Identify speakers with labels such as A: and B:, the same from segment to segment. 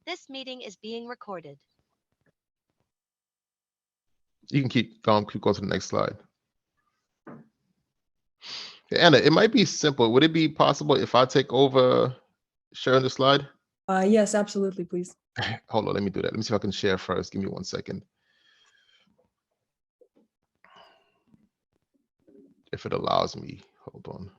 A: This meeting is being recorded.
B: You can keep going to the next slide. Anna, it might be simple. Would it be possible if I take over sharing the slide?
C: Yes, absolutely, please.
B: Hold on, let me do that. Let me see if I can share first. Give me 1 second. If it allows me, hold on.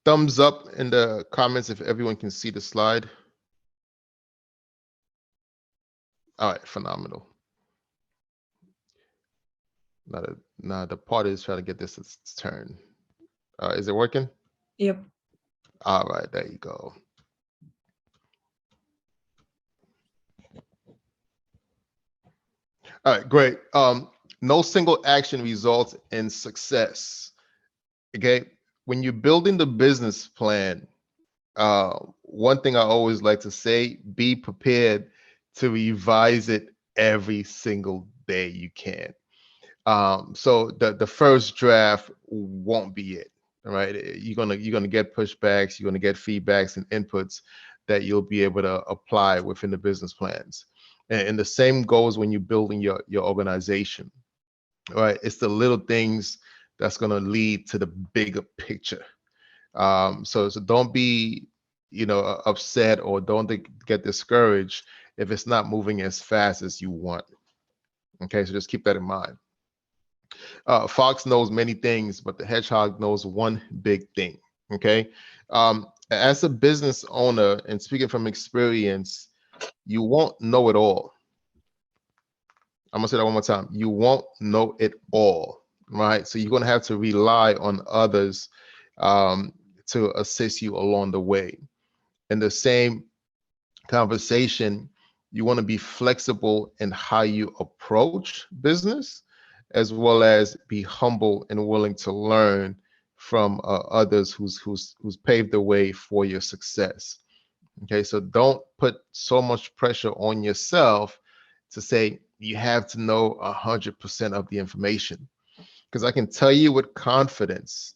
B: Thumbs up in the comments if everyone can see the slide. All right, phenomenal. Now the party is trying to get this its turn. Is it working?
C: Yep.
B: All right, there you go. All right, great. No single action results in success. Okay, when you're building the business plan, one thing I always like to say, be prepared to revise it every single day you can. So the first draft won't be it. All right, you're gonna get pushbacks, you're gonna get feedbacks and inputs that you'll be able to apply within the business plans. And the same goes when you're building your organization. All right, it's the little things that's gonna lead to the bigger picture. So don't be upset or don't get discouraged if it's not moving as fast as you want. Okay, so just keep that in mind. Fox knows many things, but the hedgehog knows one big thing. Okay. As a business owner, and speaking from experience, you won't know it all. I'm gonna say that one more time. You won't know it all, right? So you're gonna have to rely on others to assist you along the way. In the same conversation, you want to be flexible in how you approach business, as well as be humble and willing to learn from others who's paved the way for your success. Okay, so don't put so much pressure on yourself to say you have to know 100% of the information, because I can tell you with confidence,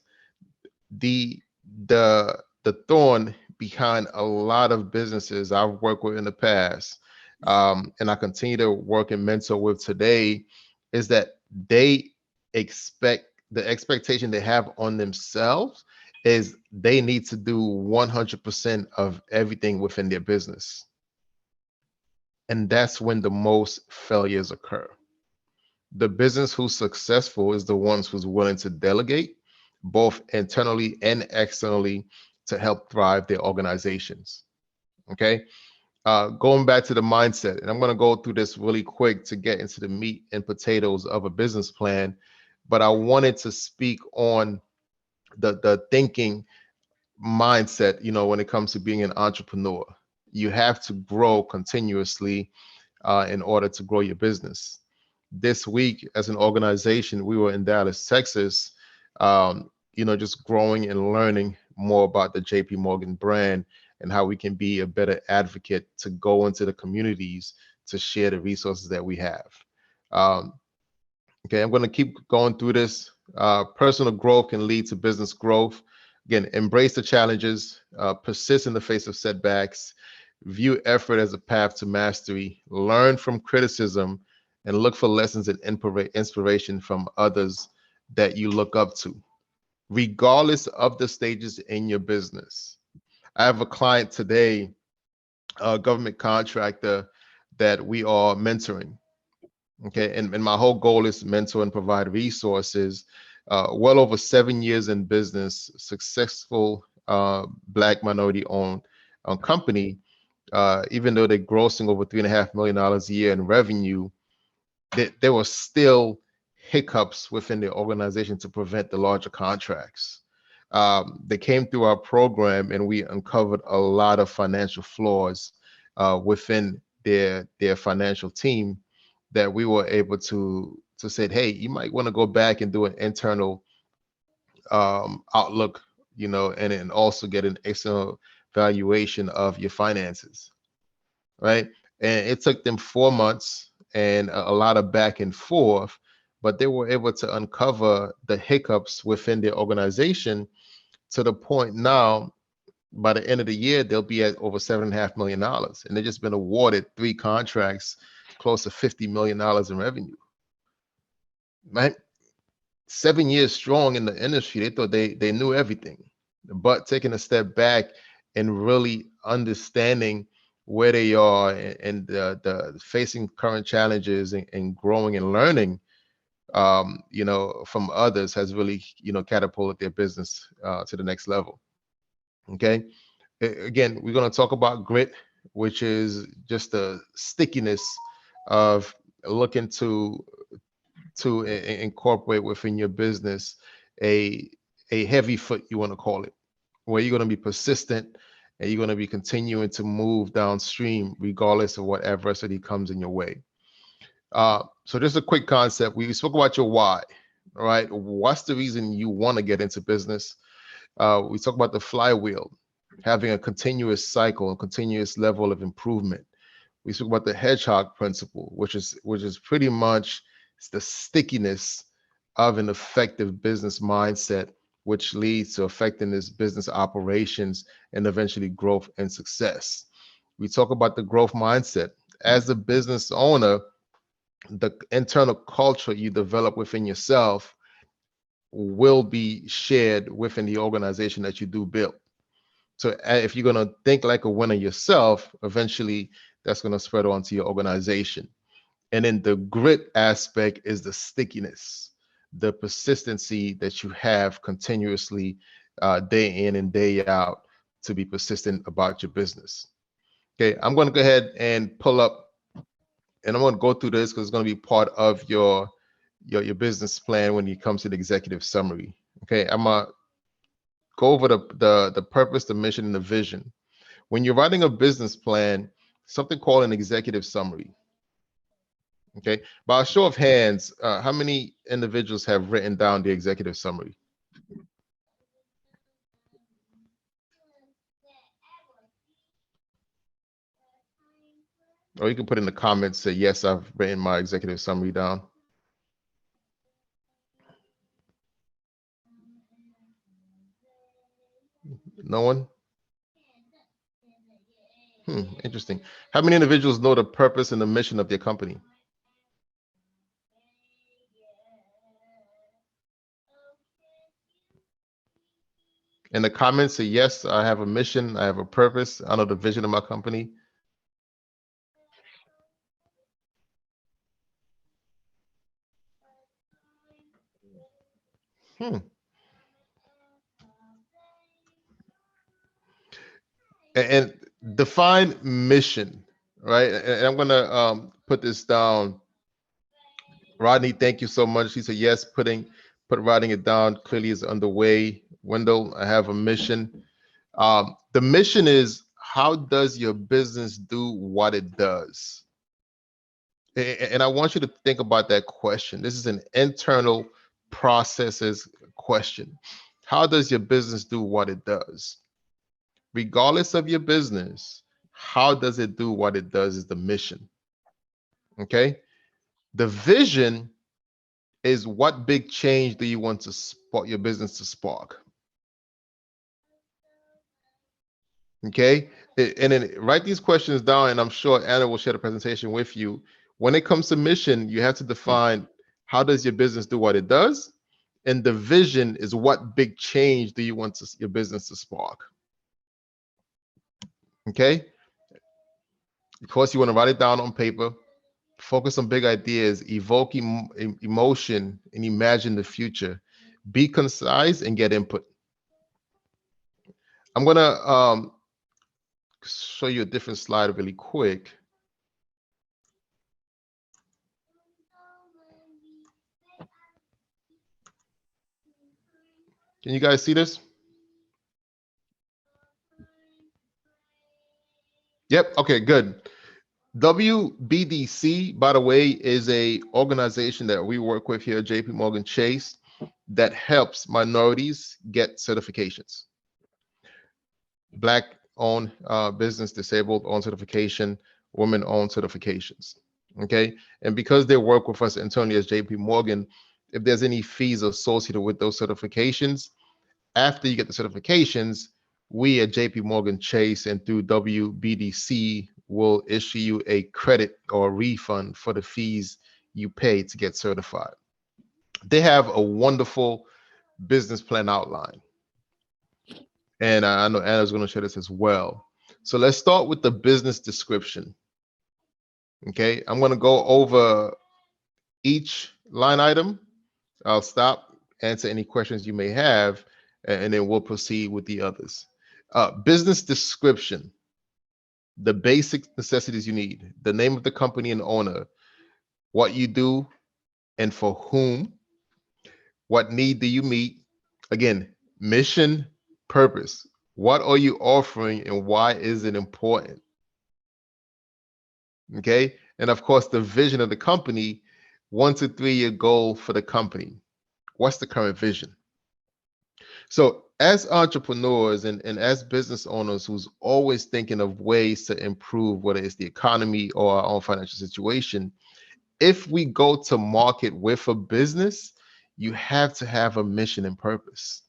B: the the thorn behind a lot of businesses I've worked with in the past, and I continue to work and mentor with today, is that they expect the expectation they have on themselves is they need to do 100% of everything within their business. And that's when the most failures occur. The business who's successful is the ones who's willing to delegate both internally and externally to help thrive their organizations. Okay. Going back to the mindset, and I'm going to go through this really quick to get into the meat and potatoes of a business plan, but I wanted to speak on the thinking mindset, when it comes to being an entrepreneur. You have to grow continuously in order to grow your business. This week, as an organization, we were in Dallas, Texas, just growing and learning more about the JP Morgan brand and how we can be a better advocate to go into the communities to share the resources that we have. Um, okay, I'm going to keep going through this. Personal growth can lead to business growth. Again, embrace the challenges, persist in the face of setbacks, view effort as a path to mastery, learn from criticism, and look for lessons and inspiration from others that you look up to, regardless of the stages in your business. I have a client today, a government contractor that we are mentoring. Okay, and my whole goal is to mentor and provide resources. Well over 7 years in business, successful Black minority owned company. Even though they're grossing over $3.5 million a year in revenue, there were still hiccups within the organization to prevent the larger contracts. They came through our program, and we uncovered a lot of financial flaws within their financial team that we were able to say, hey, you might want to go back and do an internal outlook, and also get an external valuation of your finances, right? And it took them 4 months and a lot of back and forth, but they were able to uncover the hiccups within their organization to the point now, by the end of the year, they'll be at over $7.5 million. And they've just been awarded 3 contracts, close to $50 million in revenue, right? 7 years strong in the industry. They thought they knew everything, but taking a step back and really understanding where they are and the facing current challenges and growing and learning, from others has really, catapulted their business to the next level. Okay. Again, we're going to talk about grit, which is just the stickiness of looking to incorporate within your business a heavy foot, you want to call it, where you're going to be persistent and you're going to be continuing to move downstream regardless of what adversity comes in your way. So just a quick concept. We spoke about your why. All right, what's the reason you want to get into business? We talk about the flywheel, having a continuous cycle, a continuous level of improvement. We spoke about the hedgehog principle, which is pretty much the stickiness of an effective business mindset, which leads to effectiveness, business operations, and eventually growth and success. We talk about the growth mindset. As a business owner, the internal culture you develop within yourself will be shared within the organization that you do build. So if you're going to think like a winner yourself, eventually that's going to spread onto your organization. And then the grit aspect is the stickiness, the persistency that you have continuously, day in and day out, to be persistent about your business. Okay, I'm going to go ahead and pull up, and I'm going to go through this because it's going to be part of your business plan when it comes to the executive summary. Okay, I'm going to go over the purpose, the mission, and the vision. When you're writing a business plan, something called an executive summary. Okay, by a show of hands, how many individuals have written down the executive summary? Or you can put in the comments, say, yes, I've written my executive summary down. No one? Interesting. How many individuals know the purpose and the mission of their company? In the comments, say, yes, I have a mission, I have a purpose, I know the vision of my company. And define mission, right? And I'm gonna put this down. Rodney, thank you so much. He said yes, put writing it down clearly is underway. Wendell, I have a mission. The mission is, how does your business do what it does? And I want you to think about that question. This is an internal processes question. How does your business do what it does? Regardless of your business, how does it do what it does is the mission. Okay. The vision is, what big change do you want to spark your business to spark? Okay. And then write these questions down, and I'm sure Anna will share the presentation with you. When it comes to mission, you have to define, how does your business do what it does? And the vision is, what big change do you want your business to spark? Okay. Of course, you want to write it down on paper. Focus on big ideas, evoke emotion, and imagine the future. Be concise and get input. I'm gonna show you a different slide really quick. Can you guys see this? Yep. Okay, good. WBDC, by the way, is a organization that we work with here at JP Morgan Chase that helps minorities get certifications. Black owned business, disabled owned certification, women owned certifications. Okay. And because they work with us internally as JP Morgan, if there's any fees associated with those certifications, after you get the certifications, we at JP Morgan Chase and through WBDC will issue you a credit or a refund for the fees you pay to get certified. They have a wonderful business plan outline. And I know Anna's going to share this as well. So let's start with the business description. Okay, I'm going to go over each line item. I'll stop, answer any questions you may have, and then we'll proceed with the others. Business description, the basic necessities you need, the name of the company and owner, what you do and for whom, what need do you meet, again, mission, purpose, what are you offering and why is it important? Okay, and of course, the vision of the company, 1 to 3 year goal for the company. What's the current vision? So as entrepreneurs and as business owners who's always thinking of ways to improve, whether it's the economy or our own financial situation, if we go to market with a business, you have to have a mission and purpose.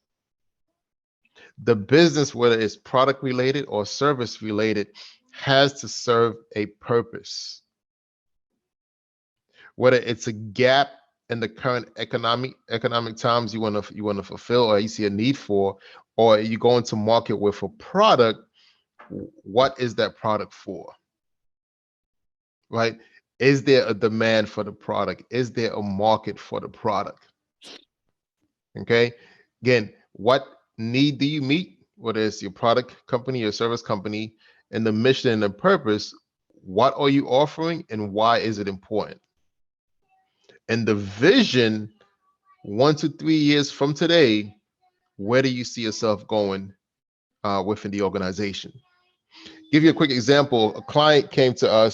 B: The business, whether it's product related or service related, has to serve a purpose. Whether it's a gap in the current economic times you want to fulfill or you see a need for, or you go into market with a product, what is that product for? Right? Is there a demand for the product? Is there a market for the product? Okay. Again, what need do you meet? Whether it's your product company, your service company, and the mission and the purpose, what are you offering and why is it important? And the vision, 1 to 3 years from today, where do you see yourself going within the organization? Give you a quick example. A client came to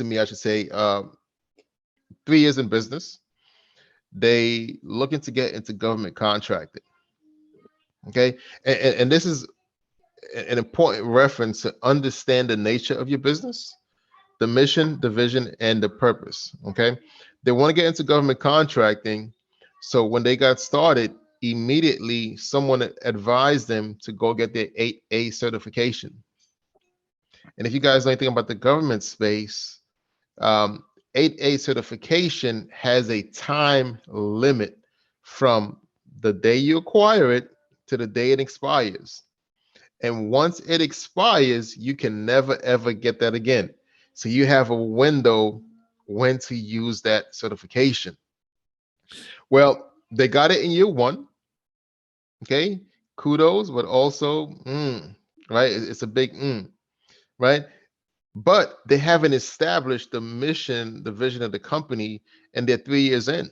B: me, I should say, 3 years in business. They looking to get into government contracting. Okay, and this is an important reference to understand the nature of your business, the mission, the vision, and the purpose. Okay, they want to get into government contracting. So when they got started, immediately someone advised them to go get their 8A certification. And if you guys know anything about the government space, 8A certification has a time limit from the day you acquire it to the day it expires. And once it expires, you can never ever get that again. So you have a window when to use that certification. Well, they got it in year 1. Okay, kudos, but also, right? It's a big, right? But they haven't established the mission, the vision of the company, and they're 3 years in.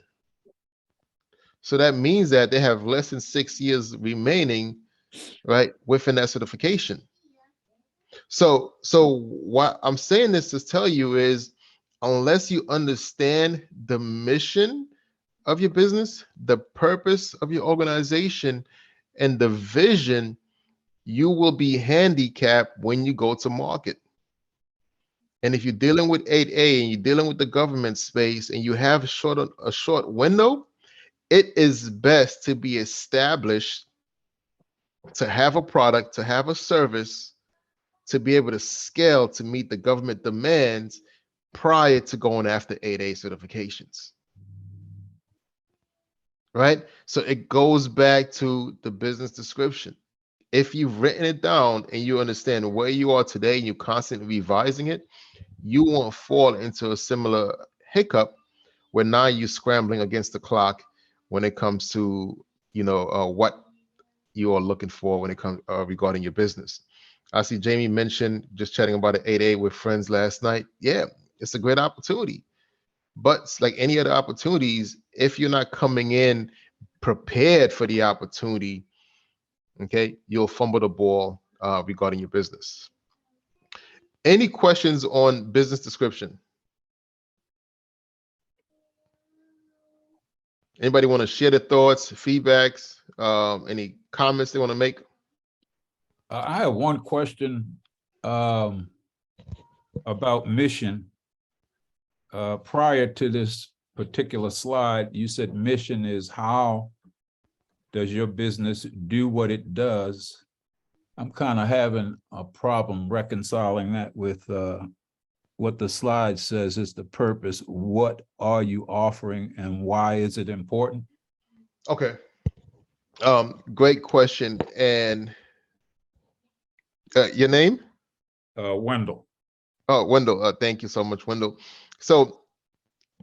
B: So that means that they have less than 6 years remaining, right, within that certification. So what I'm saying this to tell you is, unless you understand the mission of your business, the purpose of your organization, and the vision, you will be handicapped when you go to market. And if you're dealing with 8A and you're dealing with the government space and you have a short window, it is best to be established, to have a product, to have a service, to be able to scale to meet the government demands prior to going after 8A certifications. Right? So it goes back to the business description. If you've written it down and you understand where you are today and you're constantly revising it, you won't fall into a similar hiccup where now you're scrambling against the clock when it comes to what you are looking for when it comes regarding your business. I see Jamie mentioned just chatting about an 8A with friends last night. Yeah, it's a great opportunity. But it's like any other opportunities, if you're not coming in prepared for the opportunity, okay, you'll fumble the ball regarding your business. Any questions on business description? Anybody want to share their thoughts, feedbacks, any comments they want to make?
D: I have one question about mission. Prior to this particular slide, you said mission is how does your business do what it does? I'm kind of having a problem reconciling that with what the slide says is the purpose. What are you offering and why is it important?
B: Okay. Great question. And your name?
D: Wendell.
B: Oh, Wendell. Thank you so much, Wendell. So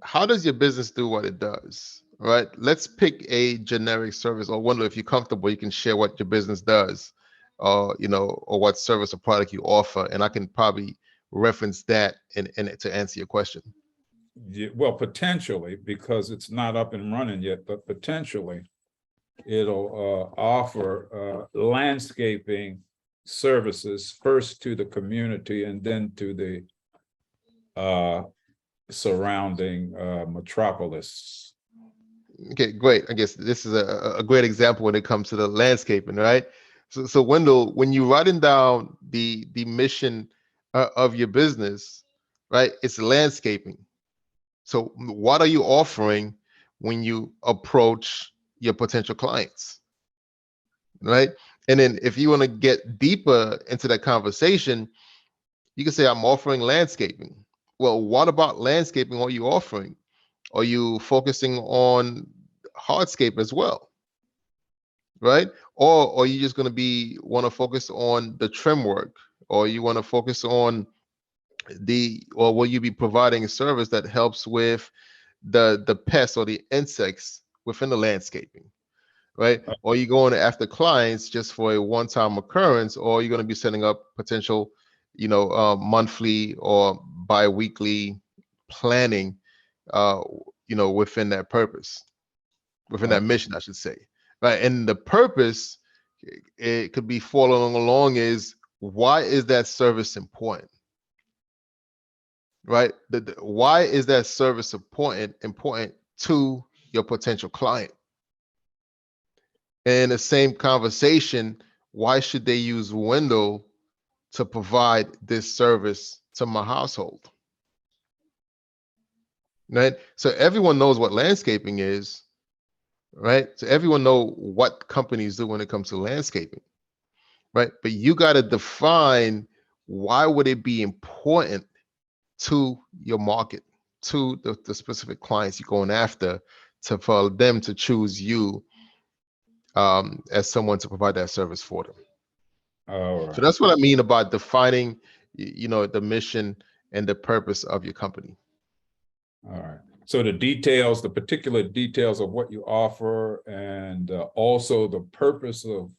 B: how does your business do what it does? Right. Let's pick a generic service. Or Wendell, if you're comfortable, you can share what your business does, or what service or product you offer, and I can probably reference that and to answer your question.
D: Yeah, well, potentially, because it's not up and running yet, but potentially it'll offer landscaping services first to the community and then to the surrounding metropolis.
B: Okay, great. I guess this is a great example when it comes to the landscaping, right? So Wendell, when you're writing down the mission of your business, right, it's landscaping. So what are you offering when you approach your potential clients, right? And then if you want to get deeper into that conversation, you can say, I'm offering landscaping. Well, what about landscaping are you offering? Are you focusing on hardscape as well, right? Or are you just going to want to focus on the trim work, or you want to focus on or will you be providing a service that helps with the pests or the insects within the landscaping, right? Or are you going after clients just for a one-time occurrence, or are you going to be setting up potential, monthly or bi-weekly planning, within that purpose, within that mission, I should say, right? And the purpose, it could be following along is, why is that service important, right? Why is that service important to your potential client? And in the same conversation, why should they use Wendell to provide this service to my household? Right? So everyone knows what landscaping is, right? So everyone know what companies do when it comes to landscaping, right? But you got to define, why would it be important to your market, to the specific clients you're going after, for them to choose you as someone to provide that service for them.
D: All right.
B: So that's what I mean about defining, the mission and the purpose of your company.
D: All right. So the details, the particular details of what you offer, and also the purpose of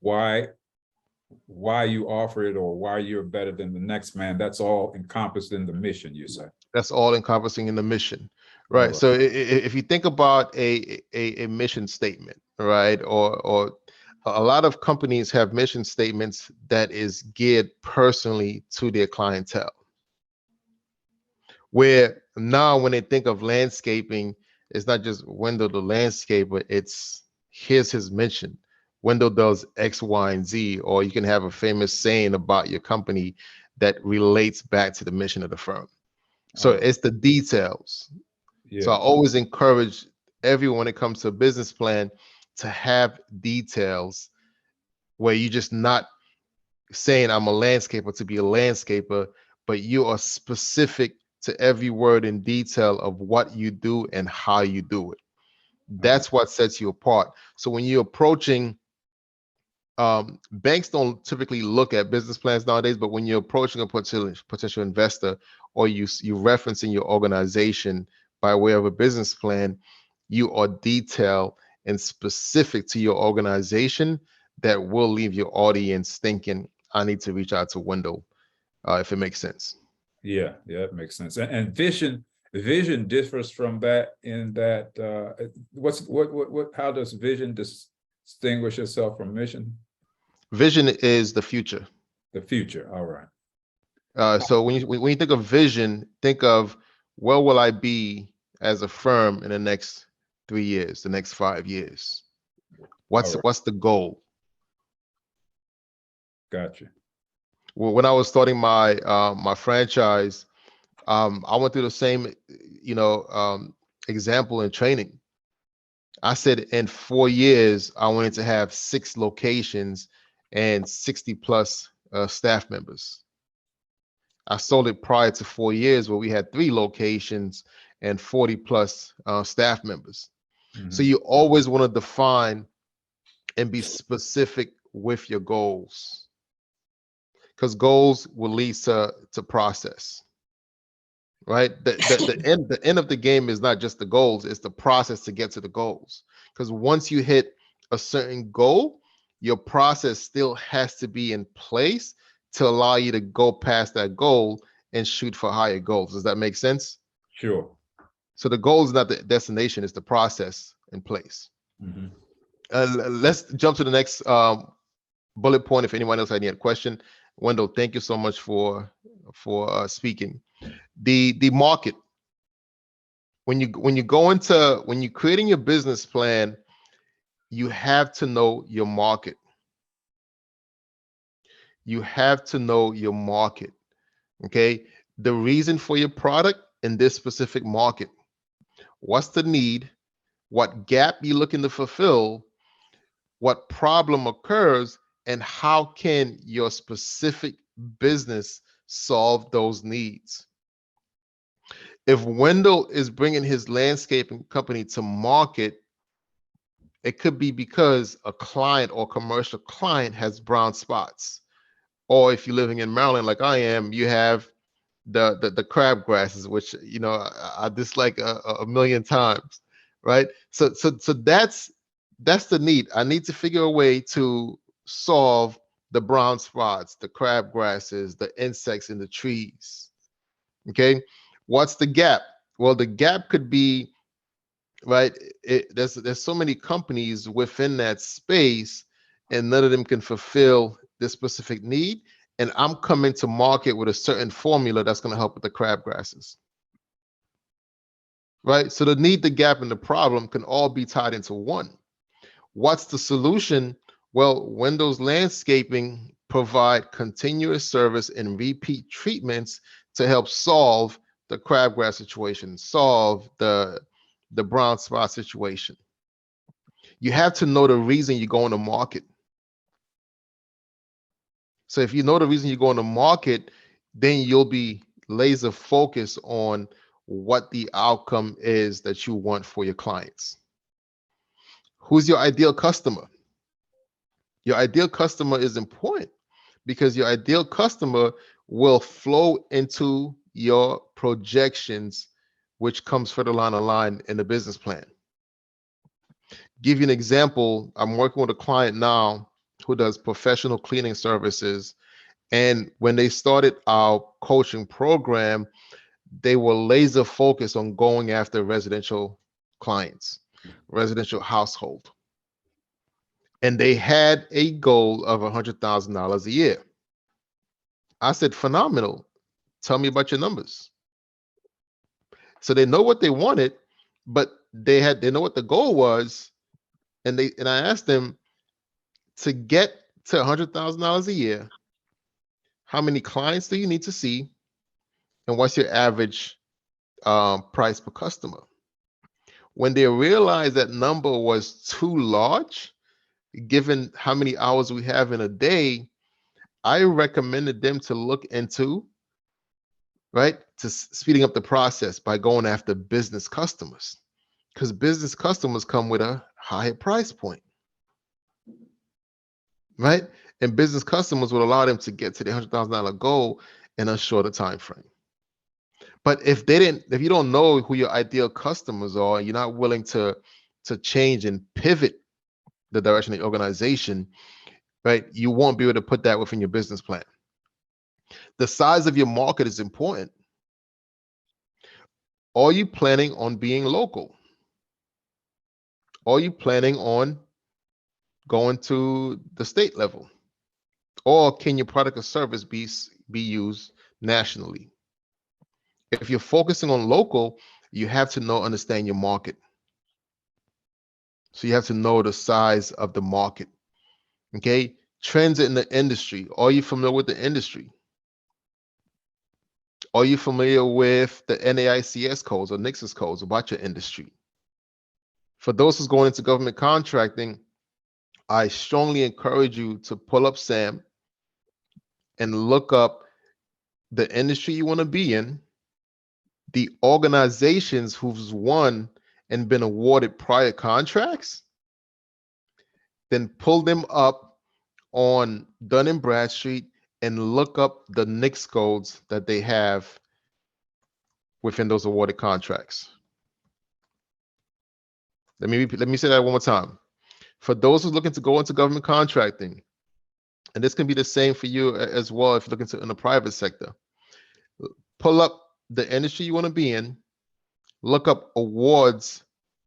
D: why you offer it, or why you're better than the next man, that's all encompassed in the mission, you say?
B: That's all encompassing in the mission, right?
D: Right.
B: So if you think about a mission statement, right, or a lot of companies have mission statements that is geared personally to their clientele, where now when they think of landscaping, it's not just Wendell the landscaper, it's, here's his mission. Wendell does X, Y, and Z, or you can have a famous saying about your company that relates back to the mission of the firm. So it's the details.
D: Yeah.
B: So I always encourage everyone when it comes to a business plan to have details, where you just not saying I'm a landscaper to be a landscaper, but you are specific to every word in detail of what you do and how you do it. That's what sets you apart. So when you're approaching, banks don't typically look at business plans nowadays, but when you're approaching a potential investor, or you referencing your organization by way of a business plan, you are detailed and specific to your organization, that will leave your audience thinking, I need to reach out to Wendell, if it makes sense.
D: Yeah, it makes sense. And vision, Vision differs from that in that how does vision distinguish itself from mission?
B: Vision is the future.
D: The future. All right.
B: So when you think of vision, think of where will I be as a firm in the next 3 years, the next 5 years?
D: All right.
B: What's the goal?
D: Gotcha.
B: Well, when I was starting my my franchise, I went through the same, example in training. I said in 4 years, I wanted to have 6 locations and 60 plus staff members. I sold it prior to 4 years where we had 3 locations and 40 plus staff members. So
D: Mhm.
B: you always want to define and be specific with your goals, because goals will lead to process, right? The end of the game is not just the goals, it's the process to get to the goals. Because once you hit a certain goal, your process still has to be in place to allow you to go past that goal and shoot for higher goals. Does that make sense?
D: Sure.
B: So the goal is not the destination, it's the process in place.
D: Mhm.
B: Let's jump to the next bullet point. If anyone else had any question, Wendell, thank you so much for speaking. The market. When you're creating your business plan, you have to know your market. You have to know your market. Okay. The reason for your product in this specific market. What's the need? What gap you looking to fulfill? What problem occurs? And how can your specific business solve those needs? If Wendell is bringing his landscaping company to market, it could be because a client or commercial client has brown spots. Or if you're living in Maryland like I am, you have the crab grasses, which I dislike a million times, right? So that's the need. I need to figure a way to solve the brown spots, the crab grasses, the insects in the trees. Okay, what's the gap? Well, the gap could be, right, there's so many companies within that space and none of them can fulfill this specific need, and I'm coming to market with a certain formula that's going to help with the crabgrasses, right? So the need, the gap, and the problem can all be tied into one. What's the solution? Well, Windows Landscaping provide continuous service and repeat treatments to help solve the crabgrass situation, solve the brown spot situation. You have to know the reason you're going to market. So if you know the reason you're going to market, then you'll be laser focused on what the outcome is that you want for your clients. Who's your ideal customer? Your ideal customer is important because your ideal customer will flow into your projections, which comes further down the line in the business plan. Give you an example. I'm working with a client now who does professional cleaning services. And when they started our coaching program, they were laser focused on going after residential clients, residential household. And they had a goal of $100,000 a year. I said, phenomenal. Tell me about your numbers. So they know what they wanted, but they know what the goal was. And I asked them, to get to $100,000 a year, how many clients do you need to see? And what's your average price per customer? When they realized that number was too large, given how many hours we have in a day, I recommended them to look into, right, to speeding up the process by going after business customers, because business customers come with a higher price point, right? And business customers would allow them to get to the $100,000 goal in a shorter time frame. But if you don't know who your ideal customers are, you're not willing to change and pivot the direction of the organization, right? You won't be able to put that within your business plan. The size of your market is important. Are you planning on being local? Are you planning on going to the state level? Or can your product or service be used nationally? If you're focusing on local, you have to understand your market. So you have to know the size of the market. Okay. Trends in the industry. Are you familiar with the industry? Are you familiar with the NAICS codes or Nix's codes about your industry? For those who's going into government contracting, I strongly encourage you to pull up SAM and look up the industry you want to be in, the organizations who's won and been awarded prior contracts, then pull them up on Dun and Bradstreet and look up the NICS codes that they have within those awarded contracts. Let me say that one more time. For those who's looking to go into government contracting, and this can be the same for you as well if you're looking to in the private sector, pull up the industry you want to be in, look up awards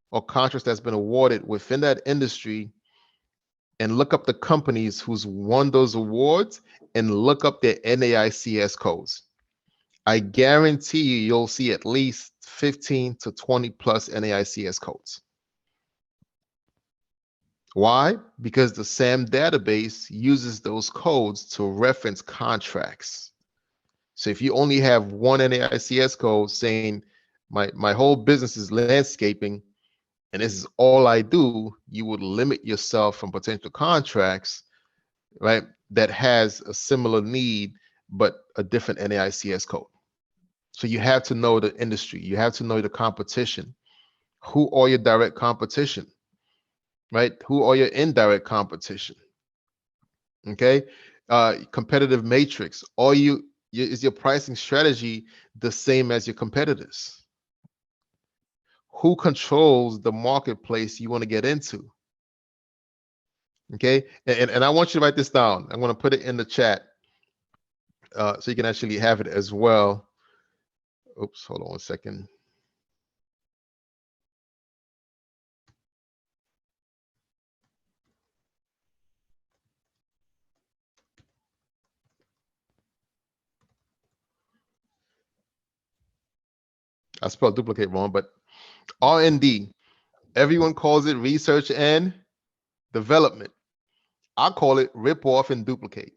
B: or contracts that's been awarded within that industry, and look up the companies who's won those awards and look up their NAICS codes. I guarantee you'll see at least 15 to 20 plus NAICS codes. Why? Because the SAM database uses those codes to reference contracts. So if you only have one NAICS code saying my whole business is landscaping and this is all I do, you would limit yourself from potential contracts, right? That has a similar need, but a different NAICS code. So you have to know the industry. You have to know the competition. Who are your direct competition, right? Who are your indirect competition? Okay. Competitive matrix. Is your pricing strategy the same as your competitors? Who controls the marketplace you want to get into? Okay. And I want you to write this down. I'm going to put it in the chat so you can actually have it as well. Oops, hold on 1 second. I spelled duplicate wrong, but R&D. Everyone calls it research and development. I call it rip off and duplicate.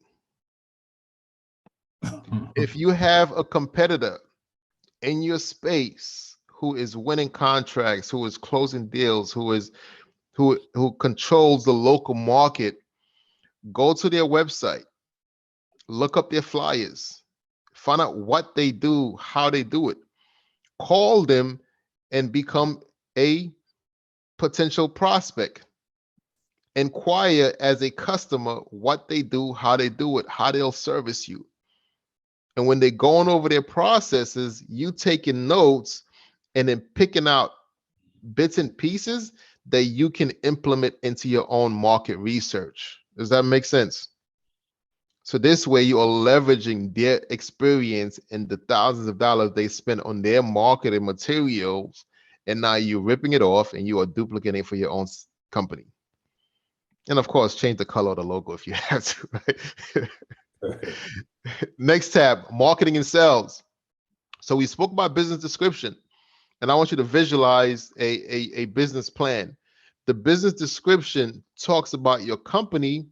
B: If you have a competitor in your space who is winning contracts, who is closing deals, who controls the local market, go to their website, look up their flyers, find out what they do, how they do it, call them and become a potential prospect. Inquire as a customer what they do, how they do it, how they'll service you. And when they're going over their processes, you taking notes and then picking out bits and pieces that you can implement into your own market research. Does that make sense? So this way you are leveraging their experience and the thousands of dollars they spend on their marketing materials, and now you're ripping it off and you are duplicating it for your own company. And of course, change the color of the logo if you have to, right? Next tab, marketing and sales. So we spoke about business description, and I want you to visualize a business plan. The business description talks about your company,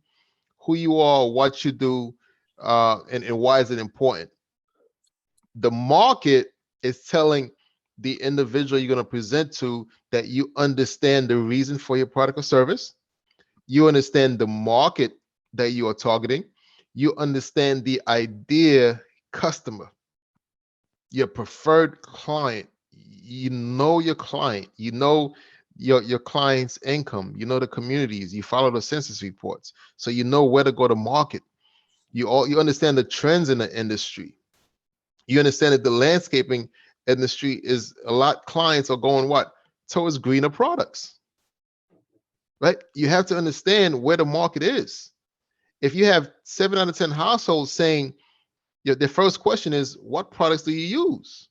B: who you are, what you do, and why is it important. The market is telling the individual you're going to present to that you understand the reason for your product or service. You understand the market that you are targeting. You understand the ideal customer, your preferred client. You know your client. You know your client's income. You know the communities. You follow the census reports, so you know where to go to market. You understand the trends in the industry. You understand that the landscaping industry is a lot. Clients are going what? Towards greener products. Right? You have to understand where the market is. If you have 7 out of 10 households saying their first question is, what products do you use?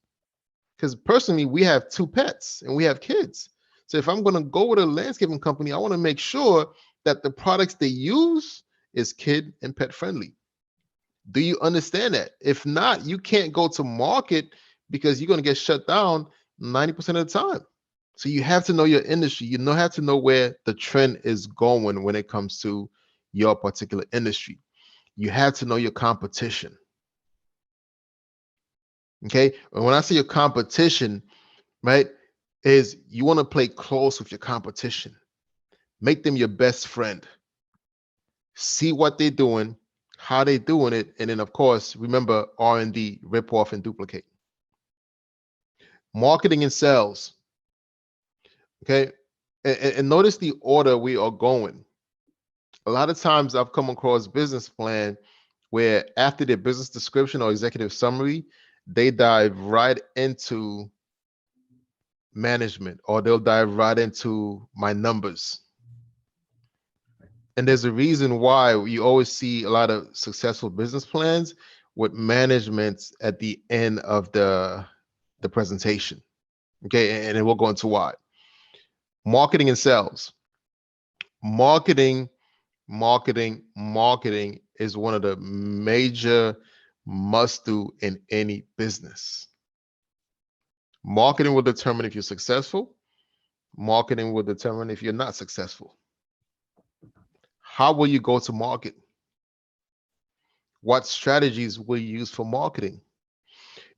B: Because personally, we have 2 pets and we have kids. So if I'm going to go with a landscaping company, I want to make sure that the products they use is kid and pet friendly. Do you understand that? If not, you can't go to market because you're going to get shut down 90% of the time. So you have to know your industry. You have to know where the trend is going when it comes to your particular industry. You have to know your competition. Okay. And when I say your competition, right, is you want to play close with your competition. Make them your best friend. See what they're doing, how they're doing it, and then of course, remember R&D, rip off and duplicate. Marketing and sales. Okay. And notice the order we are going. A lot of times I've come across business plan where after their business description or executive summary, they dive right into management, or they'll dive right into my numbers. And there's a reason why you always see a lot of successful business plans with management at the end of the presentation. Okay, and then we'll go into why. Marketing and sales. Marketing is one of the major must do in any business. Marketing will determine if you're successful. Marketing will determine if you're not successful. How will you go to market? What strategies will you use for marketing?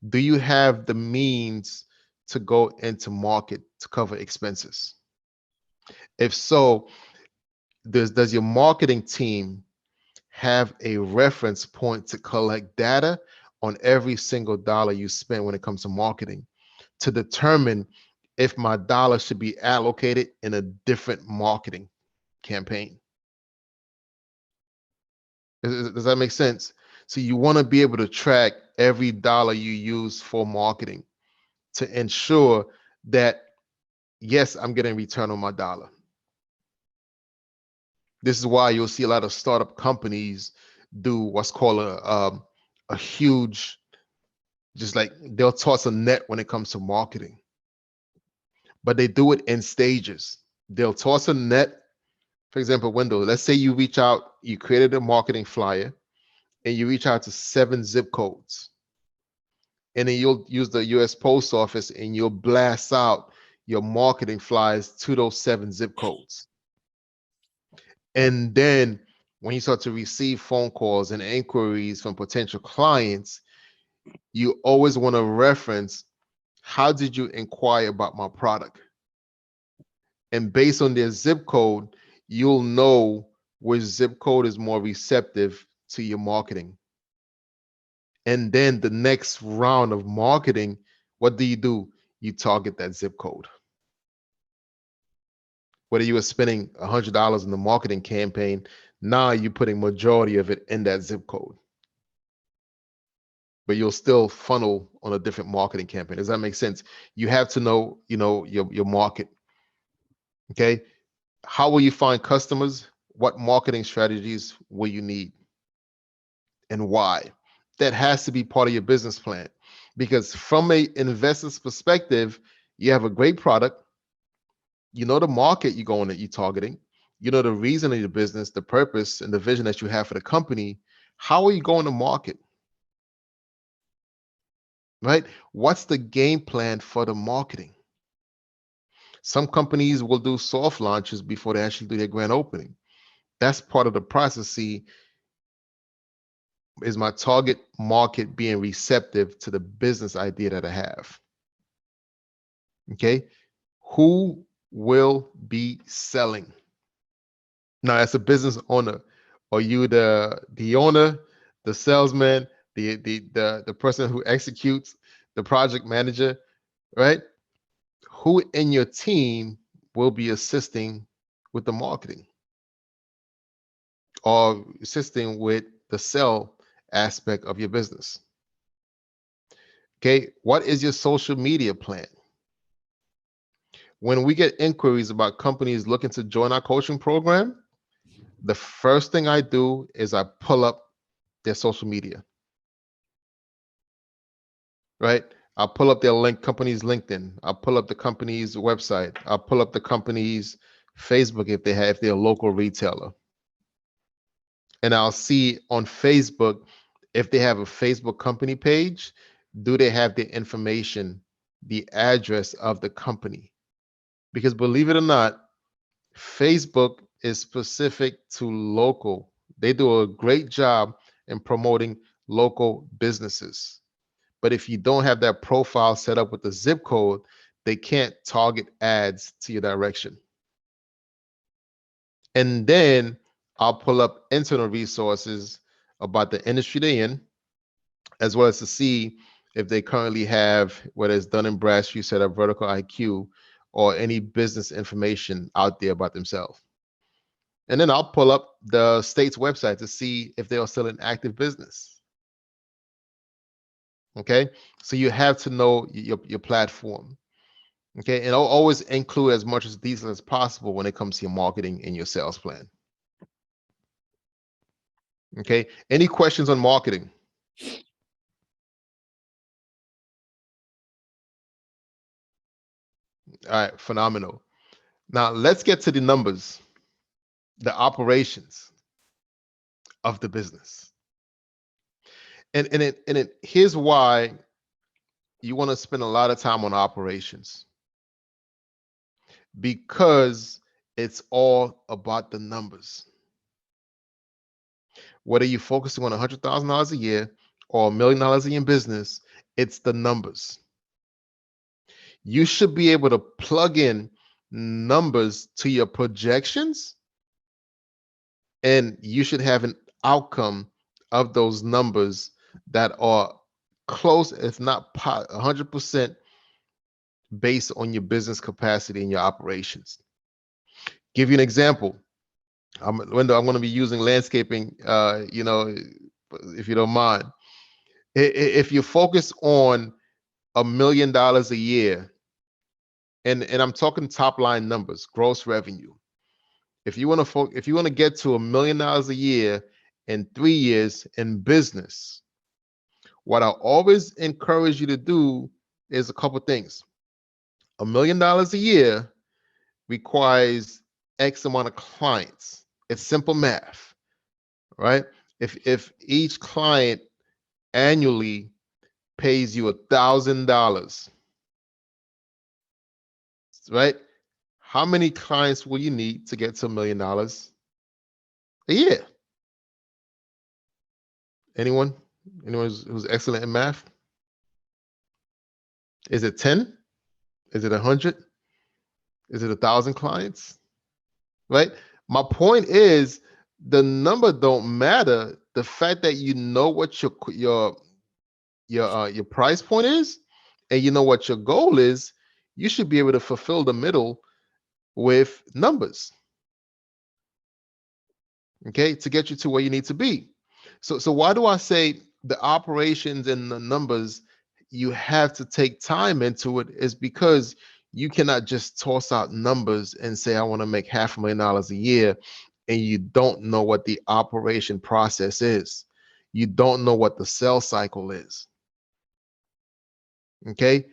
B: Do you have the means to go into market to cover expenses? If so, does your marketing team have a reference point to collect data on every single dollar you spend when it comes to marketing to determine if my dollar should be allocated in a different marketing campaign? Does that make sense? So you want to be able to track every dollar you use for marketing to ensure that, yes, I'm getting return on my dollar. This is why you'll see a lot of startup companies do what's called a huge, just like they'll toss a net when it comes to marketing, but they do it in stages. They'll toss a net, for example, window. Let's say you reach out, you created a marketing flyer, and you reach out to 7 zip codes. And then you'll use the US Post Office and you'll blast out your marketing flyers to those 7 zip codes. And then when you start to receive phone calls and inquiries from potential clients, you always want to reference, how did you inquire about my product? And based on their zip code, you'll know which zip code is more receptive to your marketing. And then the next round of marketing, what do? You target that zip code. Whether you were spending $100 in the marketing campaign, now you're putting majority of it in that zip code. But you'll still funnel on a different marketing campaign. Does that make sense? You have to know, your market. Okay. How will you find customers? What marketing strategies will you need? And why? That has to be part of your business plan. Because from an investor's perspective, you have a great product. You know the market you're targeting. You know the reason of your business, the purpose, and the vision that you have for the company. How are you going to market? Right? What's the game plan for the marketing? Some companies will do soft launches before they actually do their grand opening. That's part of the process. See, is my target market being receptive to the business idea that I have? Okay. Who will be selling? Now, as a business owner, are you the owner, the salesman, the person who executes, the project manager, right? Who in your team will be assisting with the marketing or assisting with the sell aspect of your business? Okay, what is your social media plan? When we get inquiries about companies looking to join our coaching program, the first thing I do is I pull up their social media, right? I'll pull up their company's LinkedIn. I'll pull up the company's website. I'll pull up the company's Facebook if they're a local retailer. And I'll see on Facebook if they have a Facebook company page, do they have the information, the address of the company? Because believe it or not, Facebook is specific to local. They do a great job in promoting local businesses. But if you don't have that profile set up with the zip code, they can't target ads to your direction. And then I'll pull up internal resources about the industry they're in, as well as to see if they currently have, whether it's Dun and Bradstreet set up Vertical IQ or any business information out there about themselves. And then I'll pull up the state's website to see if they are still in active business. Okay, so you have to know your platform. Okay, and I'll always include as much as detail as possible when it comes to your marketing and your sales plan. Okay, any questions on marketing? All right, phenomenal. Now let's get to the numbers, the operations of the business. And here's why you want to spend a lot of time on operations. Because it's all about the numbers. Whether you're focusing on $100,000 a year or $1 million in your business, it's the numbers. You should be able to plug in numbers to your projections, and you should have an outcome of those numbers that are close, if not 100%, based on your business capacity and your operations. Give you an example. Wendell, I'm going to be using landscaping, if you don't mind. If you focus on $1 million a year, and I'm talking top line numbers, gross revenue. If you want to get to $1 million a year in 3 years in business, what I always encourage you to do is a couple things. $1 million a year requires X amount of clients. It's simple math, right? If each client annually pays you $1,000, right? How many clients will you need to get to $1 million a year? Anyone who's excellent in math? Is it 10? Is it 100? Is it 1,000 clients? Right? My point is, the number don't matter. The fact that you know what your price point is, and you know what your goal is, you should be able to fulfill the middle with numbers. Okay, to get you to where you need to be. So why do I say the operations and the numbers, you have to take time into it, is because you cannot just toss out numbers and say, I want to make $500,000 a year, and you don't know what the operation process is. You don't know what the sales cycle is. Okay.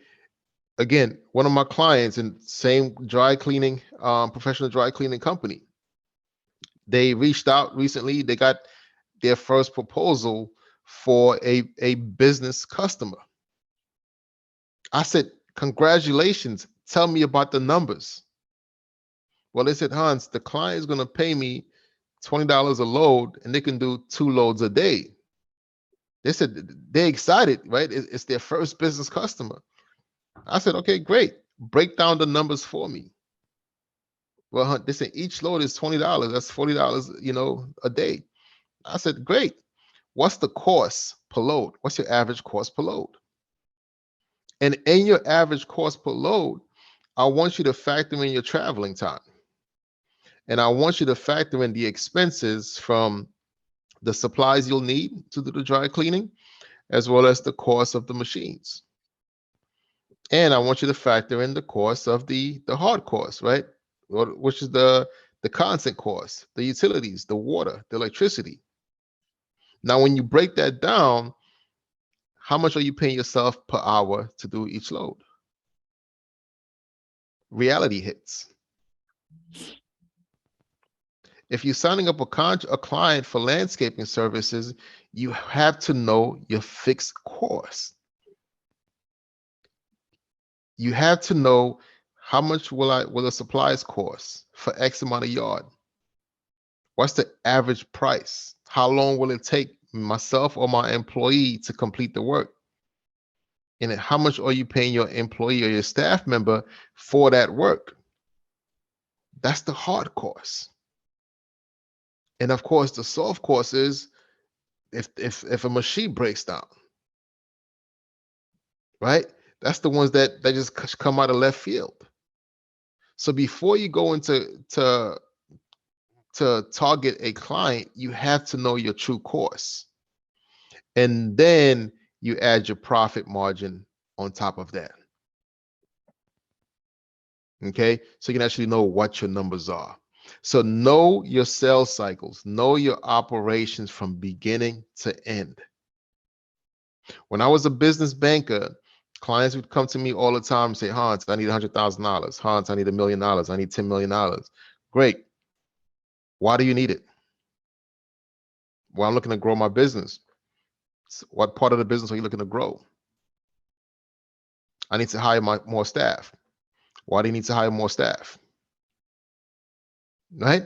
B: Again, one of my clients in same dry cleaning, professional dry cleaning company, they reached out recently. They got their first proposal for a business customer. I said, congratulations, tell me about the numbers. Well, they said, Hans, the client is going to pay me $20 a load, and they can do 2 loads a day. They said they're excited, right? It's their first business customer. I said, okay, great. Break down the numbers for me. Well, they said each load is $20. That's $40, a day. I said, great. What's the cost per load? What's your average cost per load? And in your average cost per load, I want you to factor in your traveling time. And I want you to factor in the expenses from the supplies you'll need to do the dry cleaning, as well as the cost of the machines. And I want you to factor in the cost of the hard costs, right? Which is the constant cost, the utilities, the water, the electricity. Now, when you break that down, how much are you paying yourself per hour to do each load? Reality hits. If you're signing up a client for landscaping services, you have to know your fixed cost. You have to know how much will the supplies cost for X amount of yard? What's the average price? How long will it take myself or my employee to complete the work? And then how much are you paying your employee or your staff member for that work? That's the hard cost. And of course, the soft cost is if a machine breaks down, right? That's the ones that just come out of left field. So before you go into to target a client, you have to know your true cost. And then you add your profit margin on top of that. Okay, so you can actually know what your numbers are. So know your sales cycles, know your operations from beginning to end. When I was a business banker, clients would come to me all the time and say, Hans, I need $100,000. Hans, I need $1 million. I need $10 million. Great. Why do you need it? Well, I'm looking to grow my business. So what part of the business are you looking to grow? I need to hire more staff. Why do you need to hire more staff? Right?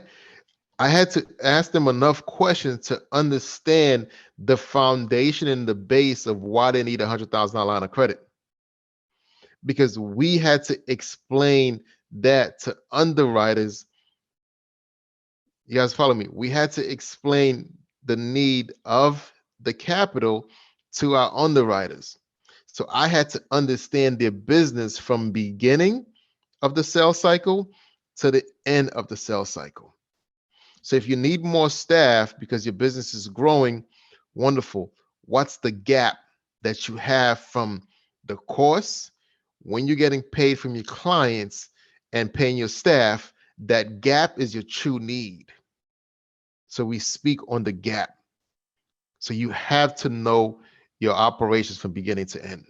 B: I had to ask them enough questions to understand the foundation and the base of why they need a $100,000 line of credit. Because we had to explain that to underwriters. You guys follow me? We had to explain the need of the capital to our underwriters. So I had to understand their business from beginning of the sales cycle to the end of the sales cycle. So if you need more staff because your business is growing, wonderful. What's the gap that you have from the course when you're getting paid from your clients and paying your staff? That gap is your true need. So we speak on the gap. So you have to know your operations from beginning to end.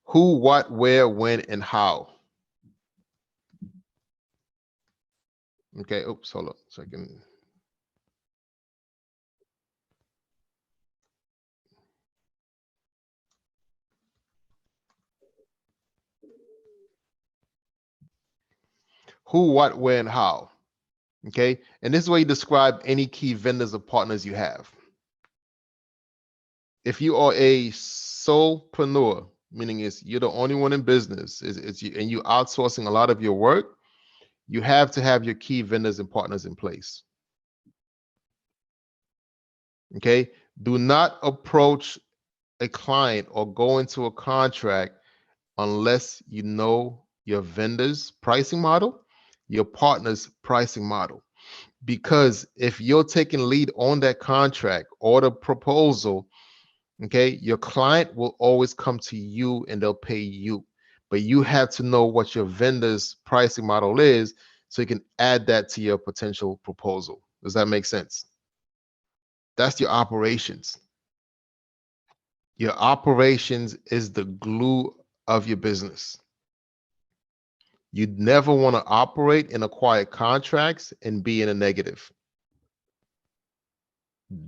B: Who, what, where, when, and how. Okay, oops, hold on a second. Who, what, where, and how. Okay, and this is where you describe any key vendors or partners you have. If you are a solopreneur, meaning you're the only one in business, and you're outsourcing a lot of your work, you have to have your key vendors and partners in place. Okay, do not approach a client or go into a contract unless you know your vendor's pricing model, your partner's pricing model. Because if you're taking lead on that contract or the proposal, okay, your client will always come to you and they'll pay you. But you have to know what your vendor's pricing model is so you can add that to your potential proposal. Does that make sense? That's your operations. Your operations is the glue of your business. You never want to operate and acquire contracts and be in a negative.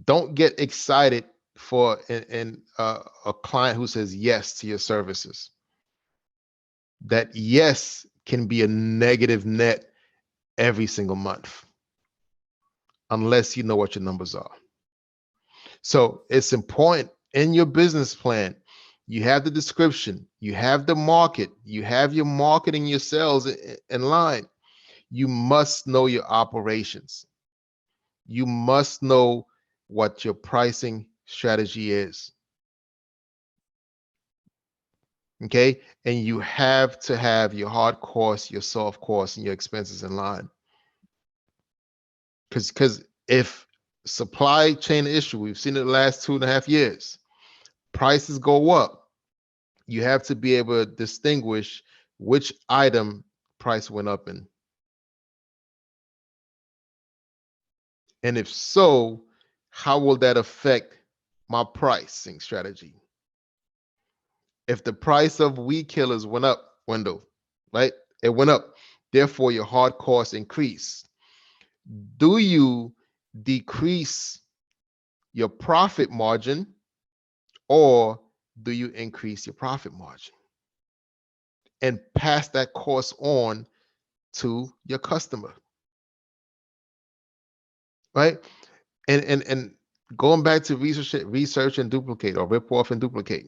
B: Don't get excited for a client who says yes to your services. That yes can be a negative net every single month unless you know what your numbers are. So it's important in your business plan. You have the description, you have the market, you have your marketing, your sales in line. You must know your operations. You must know what your pricing strategy is. Okay. And you have to have your hard costs, your soft costs, and your expenses in line. Because if supply chain issue, we've seen it the last 2.5 years, prices go up, you have to be able to distinguish which item price went up in. And if so, how will that affect my pricing strategy. If the price of weed killers went up, right? It went up. Therefore, your hard costs increase. Do you decrease your profit margin, or do you increase your profit margin and pass that cost on to your customer? Right? And going back to research and duplicate, or rip off and duplicate.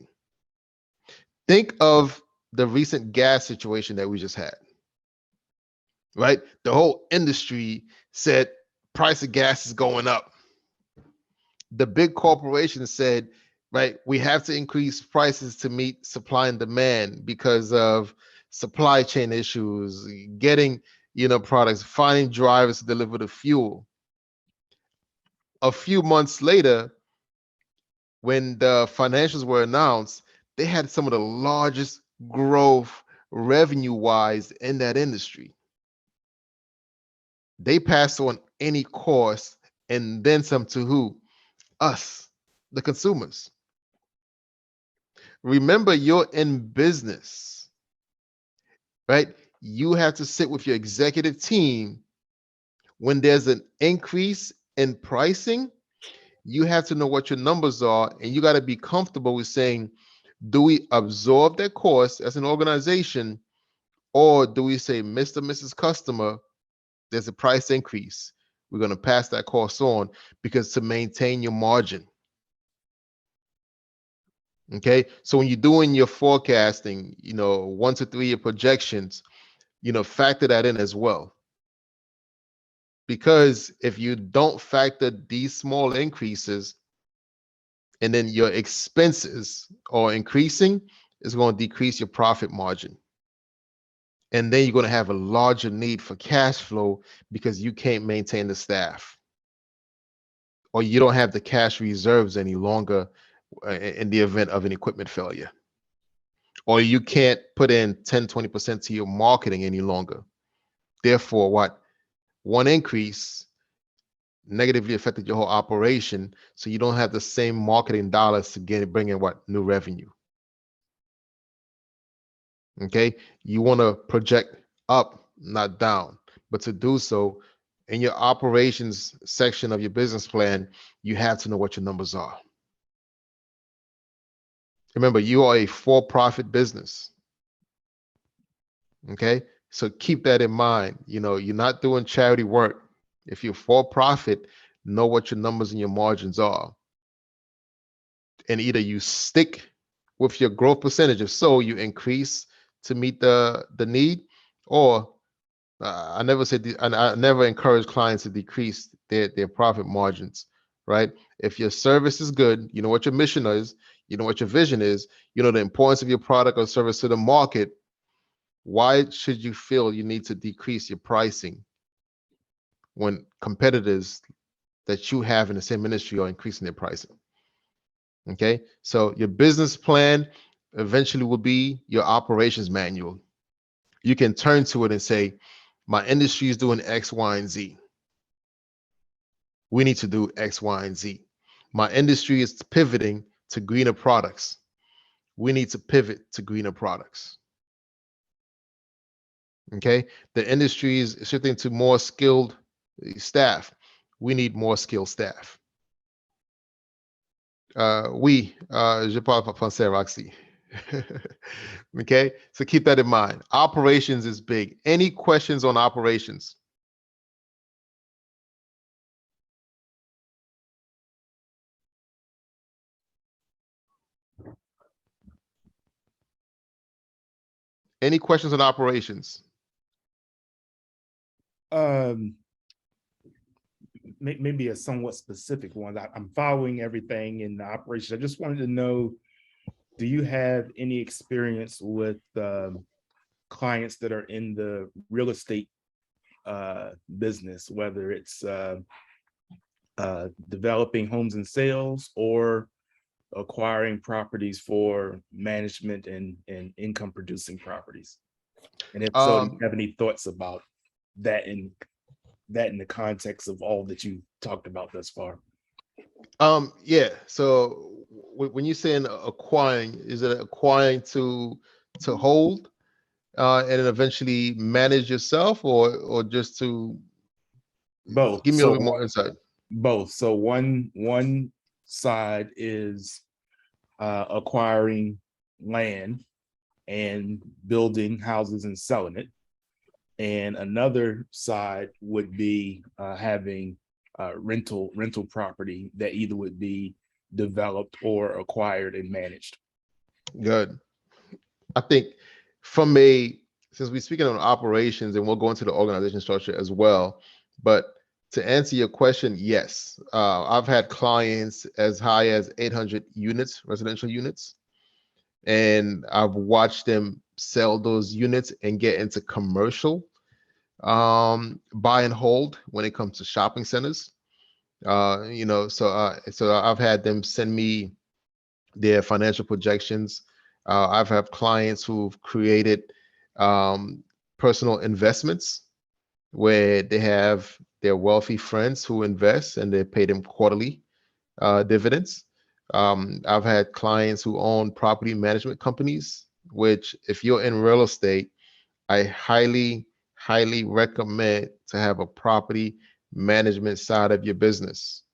B: Think of the recent gas situation that we just had. Right? The whole industry said price of gas is going up. The big corporations said, right, we have to increase prices to meet supply and demand because of supply chain issues, getting, products, finding drivers to deliver the fuel. A few months later, when the financials were announced, they had some of the largest growth revenue-wise in that industry. They passed on any cost and then some to who? Us, the consumers. Remember, you're in business, right? You have to sit with your executive team when there's an increase in pricing. You have to know what your numbers are, and you got to be comfortable with saying, do we absorb that cost as an organization, or do we say, Mr. Mrs. Customer, there's a price increase. We're going to pass that cost on, because to maintain your margin. Okay, so when you're doing your forecasting, 1 to 3 year projections, factor that in as well. Because if you don't factor these small increases, and then your expenses are increasing, it's going to decrease your profit margin. And then you're going to have a larger need for cash flow because you can't maintain the staff, or you don't have the cash reserves any longer in the event of an equipment failure, or you can't put in 10-20% to your marketing any longer. Therefore, one increase negatively affected your whole operation, so you don't have the same marketing dollars to bring in new revenue. Okay, you want to project up, not down, but to do so, in your operations section of your business plan, you have to know what your numbers are. Remember, you are a for-profit business. Okay, so keep that in mind. You're not doing charity work. If you're for-profit, know what your numbers and your margins are, and either you stick with your growth percentage, if so, you increase to meet the need, or I never encourage clients to decrease their profit margins, right? If your service is good, you know what your mission is, you know what your vision is, you know the importance of your product or service to the market, why should you feel you need to decrease your pricing when competitors that you have in the same industry are increasing their pricing? Okay, so your business plan eventually will be your operations manual. You can turn to it and say, my industry is doing X, Y, and Z. We need to do X, Y, and Z. My industry is pivoting to greener products. We need to pivot to greener products. Okay, the industry is shifting to more skilled staff. We need more skilled staff. Je parle français, Roxy. Okay, so keep that in mind. Operations is big. Any questions on operations? Any questions on operations?
E: Maybe a somewhat specific one. I'm following everything in the operation. I just wanted to know, do you have any experience with clients that are in the real estate business, whether it's developing homes and sales or acquiring properties for management and income producing properties? And if so, do you have any thoughts about that in the context of all that you talked about thus far?
B: Yeah, so when you're saying acquiring, is it acquiring to hold and then eventually manage yourself, or just to
E: Both.
B: give me a
E: So
B: little bit more insight?
E: both. So one side is acquiring land and building houses and selling it. And another side would be having rental property that either would be developed or acquired and managed.
B: Good. I think since we're speaking on operations, and we'll go into the organization structure as well, but to answer your question, yes, I've had clients as high as 800 units, residential units, and I've watched them sell those units and get into commercial buy and hold when it comes to shopping centers. So I've had them send me their financial projections. I've had clients who've created personal investments where they have their wealthy friends who invest and they pay them quarterly dividends. I've had clients who own property management companies, which if you're in real estate, I highly recommend to have a property management side of your business.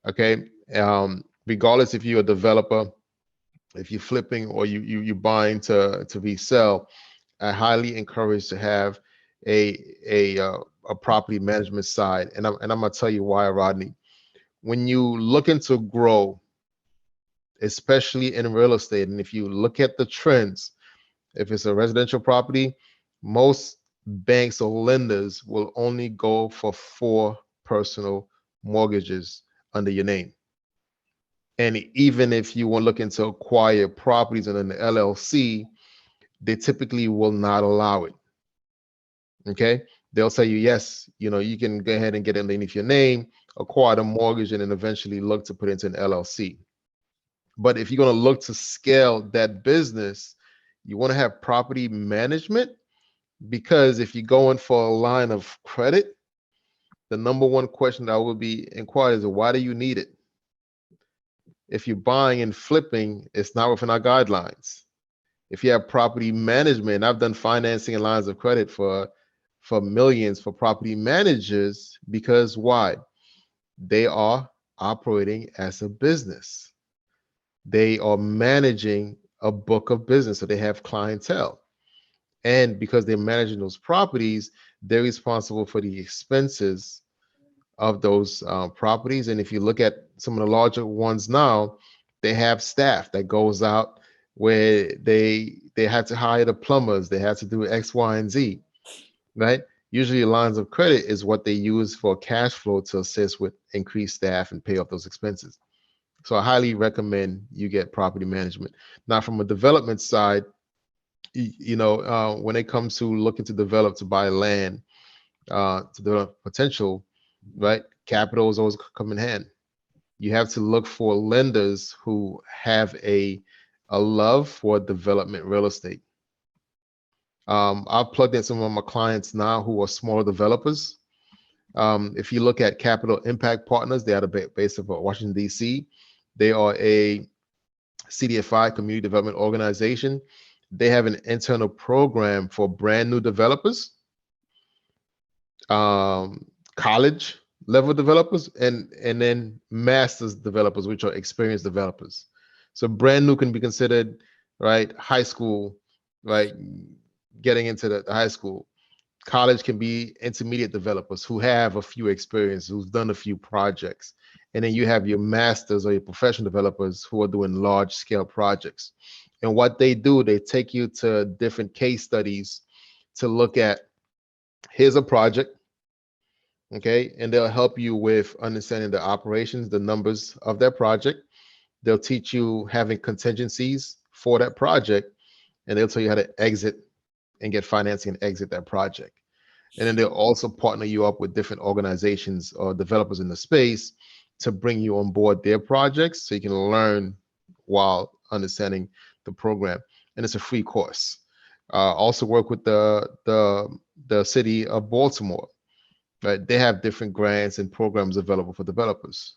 B: Okay. Regardless if you're a developer, if you're flipping, or you buying to resell, I highly encourage to have a property management side. And I'm gonna tell you why, Rodney. When you looking to grow, especially in real estate, and if you look at the trends, if it's a residential property, most banks or lenders will only go for 4 personal mortgages under your name. And even if you want looking to acquire properties in an LLC, they typically will not allow it. Okay. They'll tell you, yes, you can go ahead and get it underneath your name, acquire the mortgage, and then eventually look to put it into an LLC. But if you're going to look to scale that business, you want to have property management, because if you're going for a line of credit, the number one question that will be inquired is, why do you need it? If you're buying and flipping, it's not within our guidelines. If you have property management, I've done financing and lines of credit for millions for property managers, because why? They are operating as a business. They are managing a book of business, so they have clientele. And because they're managing those properties, they're responsible for the expenses of those properties. And if you look at some of the larger ones now, they have staff that goes out where they had to hire the plumbers, they had to do X, Y, and Z, right? Usually lines of credit is what they use for cash flow to assist with increased staff and pay off those expenses. So I highly recommend you get property management. Now, from a development side, when it comes to looking to develop, to buy land, to develop potential, right? Capital is always come in hand. You have to look for lenders who have a love for development real estate. I've plugged in some of my clients now who are smaller developers. If you look at Capital Impact Partners, they are based in Washington, D.C. They are a CDFI, Community Development Organization. They have an internal program for brand new developers, college level developers, and then master's developers, which are experienced developers. So brand new can be considered, right, high school, right, getting into the high school. College can be intermediate developers who have a few experience, who've done a few projects. And then you have your masters or your professional developers who are doing large scale projects. And what they do, they take you to different case studies to look at, here's a project, okay? And they'll help you with understanding the operations, the numbers of that project. They'll teach you having contingencies for that project, and they'll tell you how to exit and get financing and exit that project. And then they'll also partner you up with different organizations or developers in the space to bring you on board their projects so you can learn while understanding the program. And it's a free course. Also work with the city of Baltimore, right? They have different grants and programs available for developers.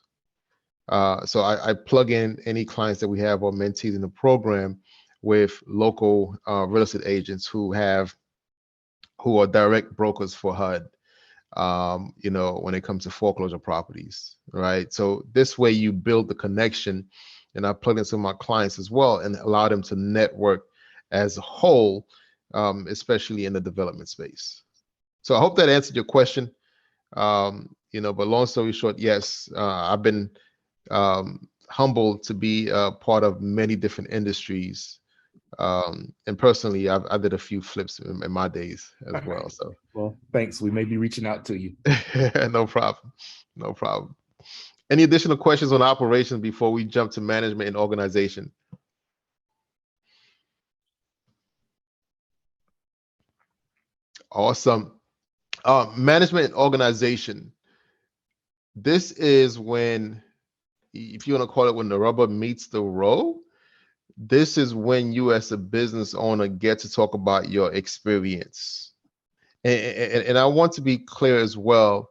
B: So I plug in any clients that we have or mentees in the program with local real estate agents who are direct brokers for HUD. When it comes to foreclosure properties, right? So this way you build the connection, and I plug in some of my clients as well and allow them to network as a whole, especially in the development space. So I hope that answered your question. But long story short, yes, I've been humbled to be a part of many different industries. And personally, I did a few flips in my days as well. So
E: Well, thanks. We may be reaching out to you.
B: no problem. No problem. Any additional questions on operations before we jump to management and organization? Awesome. Management and organization. This is when, if you want to call it when the rubber meets the road, this is when you as a business owner get to talk about your experience. And I want to be clear as well,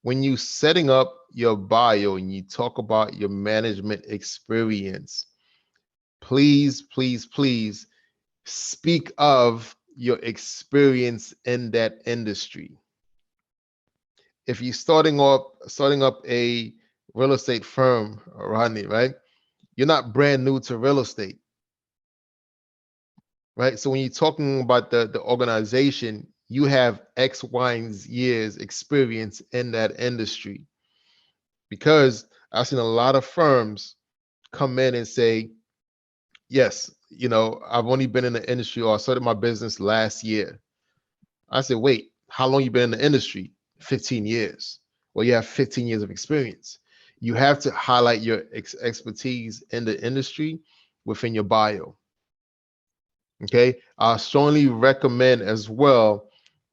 B: when you setting up your bio and you talk about your management experience, please, please, please speak of your experience in that industry. If you're starting up a real estate firm, Rodney, right? You're not brand new to real estate, right? So when you're talking about the organization, you have X, Y, and Z years experience in that industry. Because I've seen a lot of firms come in and say, yes, I've only been in the industry, or I started my business last year. I said, wait, how long you been in the industry? 15 years. Well, you have 15 years of experience. You have to highlight your expertise in the industry within your bio. Okay. I strongly recommend as well,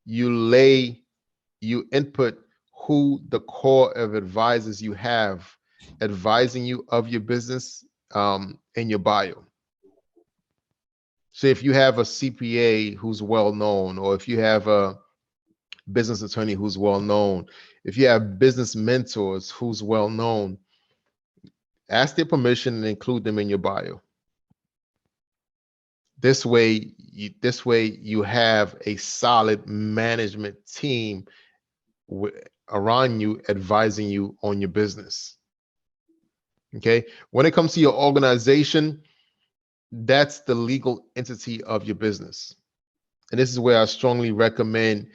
B: you input who the core of advisors you have advising you of your business in your bio. So if you have a CPA who's well known, or if you have a business attorney who's well known, if you have business mentors who's well known, ask their permission and include them in your bio. This way you have a solid management team around you advising you on your business. Okay. When it comes to your organization, that's the legal entity of your business. And this is where I strongly recommend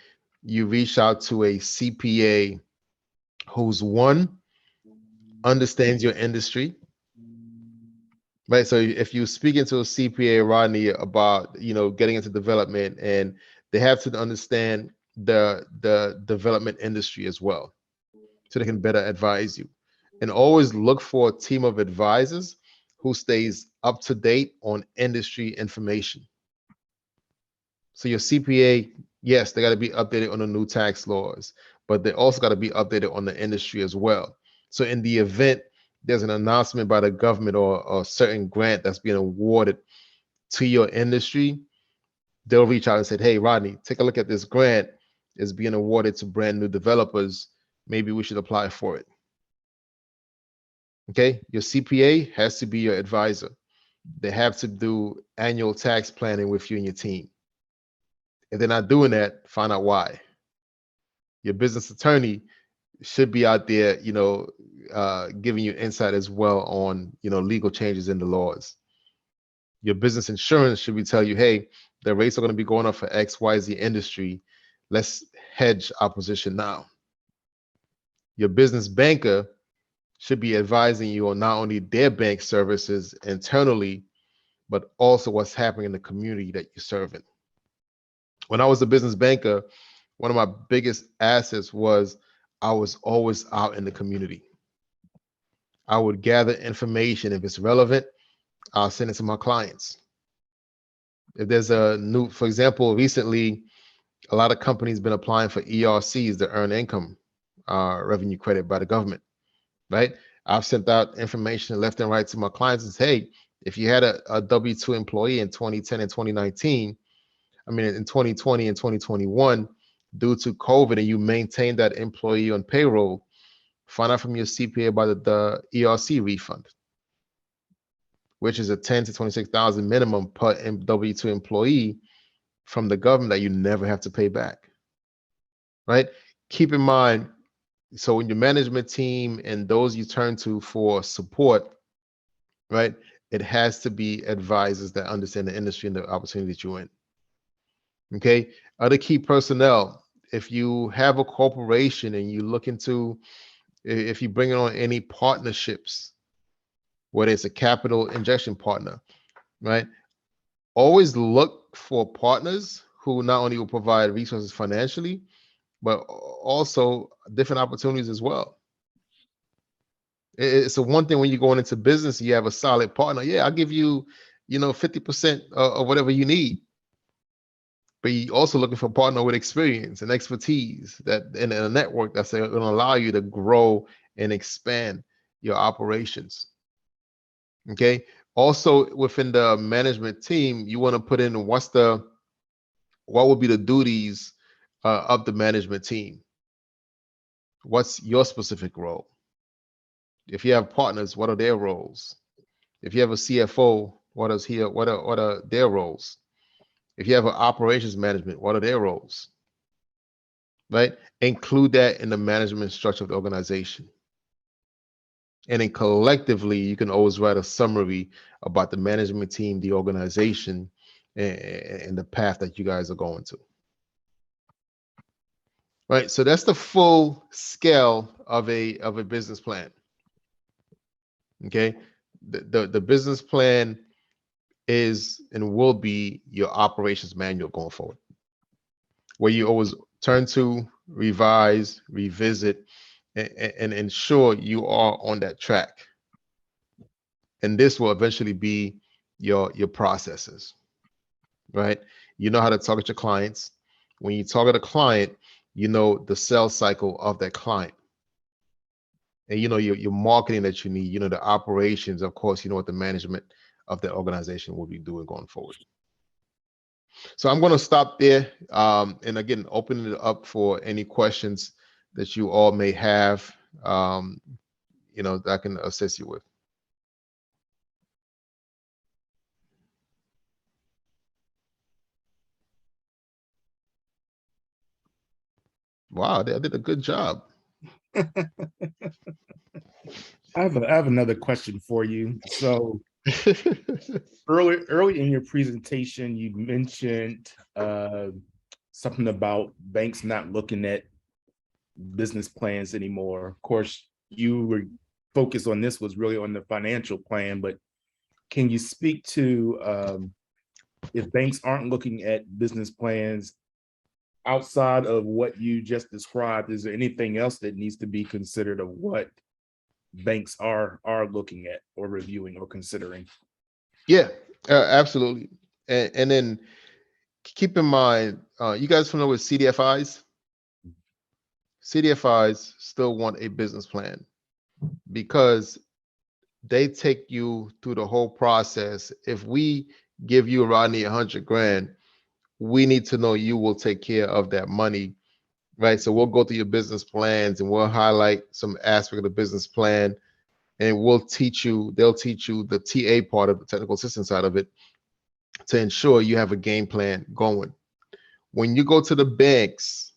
B: you reach out to a CPA who's understands your industry, right? So if you're speaking to a CPA, Rodney, about getting into development, and they have to understand the development industry as well, so they can better advise you. And always look for a team of advisors who stays up to date on industry information. So your CPA, yes, they got to be updated on the new tax laws, but they also got to be updated on the industry as well. So in the event there's an announcement by the government or a certain grant that's being awarded to your industry, they'll reach out and say, hey, Rodney, take a look at this grant. It's being awarded to brand new developers. Maybe we should apply for it. Okay, your CPA has to be your advisor. They have to do annual tax planning with you and your team. If they're not doing that, find out why. Your business attorney should be out there, giving you insight as well on, legal changes in the laws. Your business insurance should be telling you, hey, the rates are going to be going up for X, Y, Z industry. Let's hedge our position now. Your business banker should be advising you on not only their bank services internally, but also what's happening in the community that you're serving. When I was a business banker, one of my biggest assets was I was always out in the community. I would gather information. If it's relevant, I'll send it to my clients. If there's a new, for example, recently, a lot of companies been applying for ERCs, the earned income revenue credit by the government, right? I've sent out information left and right to my clients and say, hey, if you had a W-2 employee in 2010 and 2019, in 2020 and 2021, due to COVID, and you maintain that employee on payroll, Find out from your CPA about the ERC refund, which is a 10 to 26,000 minimum per W-2 employee from the government that you never have to pay back, right? Keep in mind, so when your management team and those you turn to for support, right, it has to be advisors that understand the industry and the opportunity that you're in. Okay, other key personnel. If you have a corporation and you look into, if you bring on any partnerships, whether it's a capital injection partner, right? Always look for partners who not only will provide resources financially, but also different opportunities as well. It's a one thing when you're going into business, you have a solid partner. Yeah, I'll give you, 50% of whatever you need. But you're also looking for a partner with experience and expertise that in a network that's going to allow you to grow and expand your operations. Okay. Also within the management team, you want to put in what would be the duties of the management team? What's your specific role? If you have partners, what are their roles? If you have a CFO, what are their roles? If you have an operations management, what are their roles? Right? Include that in the management structure of the organization. And then collectively, you can always write a summary about the management team, the organization, and the path that you guys are going to. Right. So that's the full scale of a business plan. Okay. The business plan is and will be your operations manual going forward, where you always turn to, revise, revisit, and ensure you are on that track. And this will eventually be your processes, right? You know how to target your clients. When you target a client, you know the sales cycle of that client. And you know your marketing that you need, you know the operations, of course, you know what the management of the organization will be doing going forward. So I'm going to stop there. And again, opening it up for any questions that you all may have, that I can assist you with. Wow, they did a good job.
E: I have another question for you. So early in your presentation, you mentioned something about banks not looking at business plans anymore. Of course, you were focused on this was really on the financial plan, but can you speak to if banks aren't looking at business plans outside of what you just described, is there anything else that needs to be considered of what banks are looking at or reviewing or considering?
B: Yeah, absolutely. And then keep in mind, you guys familiar with CDFIs? CDFIs still want a business plan because they take you through the whole process. If we give you, Rodney, 100 grand, we need to know you will take care of that money, right? So we'll go through your business plans and we'll highlight some aspect of the business plan, and they'll teach you the TA part of the technical assistance side of it to ensure you have a game plan going. When you go to the banks,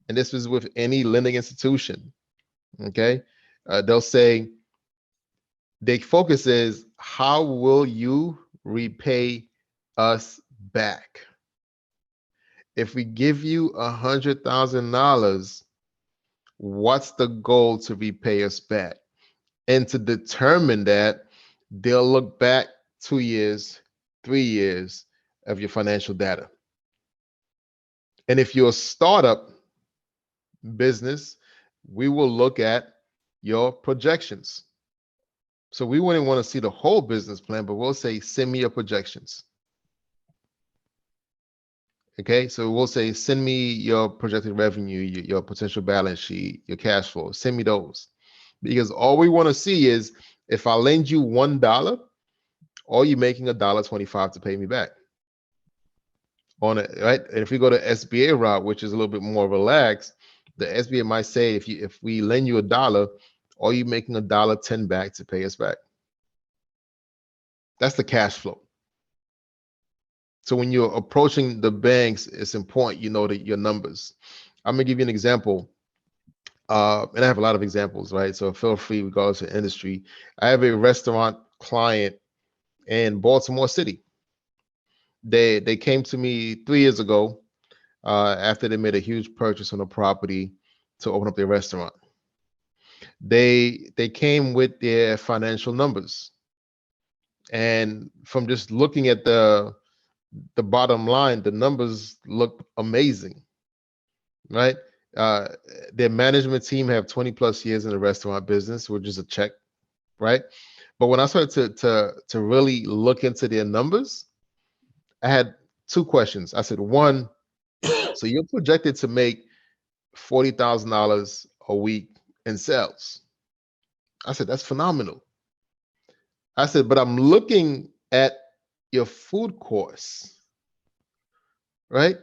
B: and this is with any lending institution, okay, they'll say, their focus is how will you repay us back? If we give you $100,000, what's the goal to repay us back? And to determine that, they'll look back 2 years, 3 years of your financial data. And if you're a startup business, we will look at your projections. So we wouldn't want to see the whole business plan, but we'll say, send me your projections. Okay, so we'll say, send me your projected revenue, your potential balance sheet, your cash flow. Send me those. Because all we want to see is, if I lend you $1, are you making $1.25 to pay me back? On it, right? And if we go to SBA route, which is a little bit more relaxed, the SBA might say, if we lend you $1, are you making $1.10 back to pay us back? That's the cash flow. So when you're approaching the banks, it's important you know that your numbers. I'm gonna give you an example. And I have a lot of examples, right? So feel free, regardless of industry. I have a restaurant client in Baltimore City. They came to me 3 years ago after they made a huge purchase on a property to open up their restaurant. They came with their financial numbers, and from just looking at the bottom line, the numbers look amazing, right? Uh, their management team have 20 plus years in the restaurant business, which is a check, right? But when I started to really look into their numbers, I had 2 questions. I said, one, so you're projected to make $40,000 a week in sales. I said, that's phenomenal. I said, but I'm looking at your food costs, right?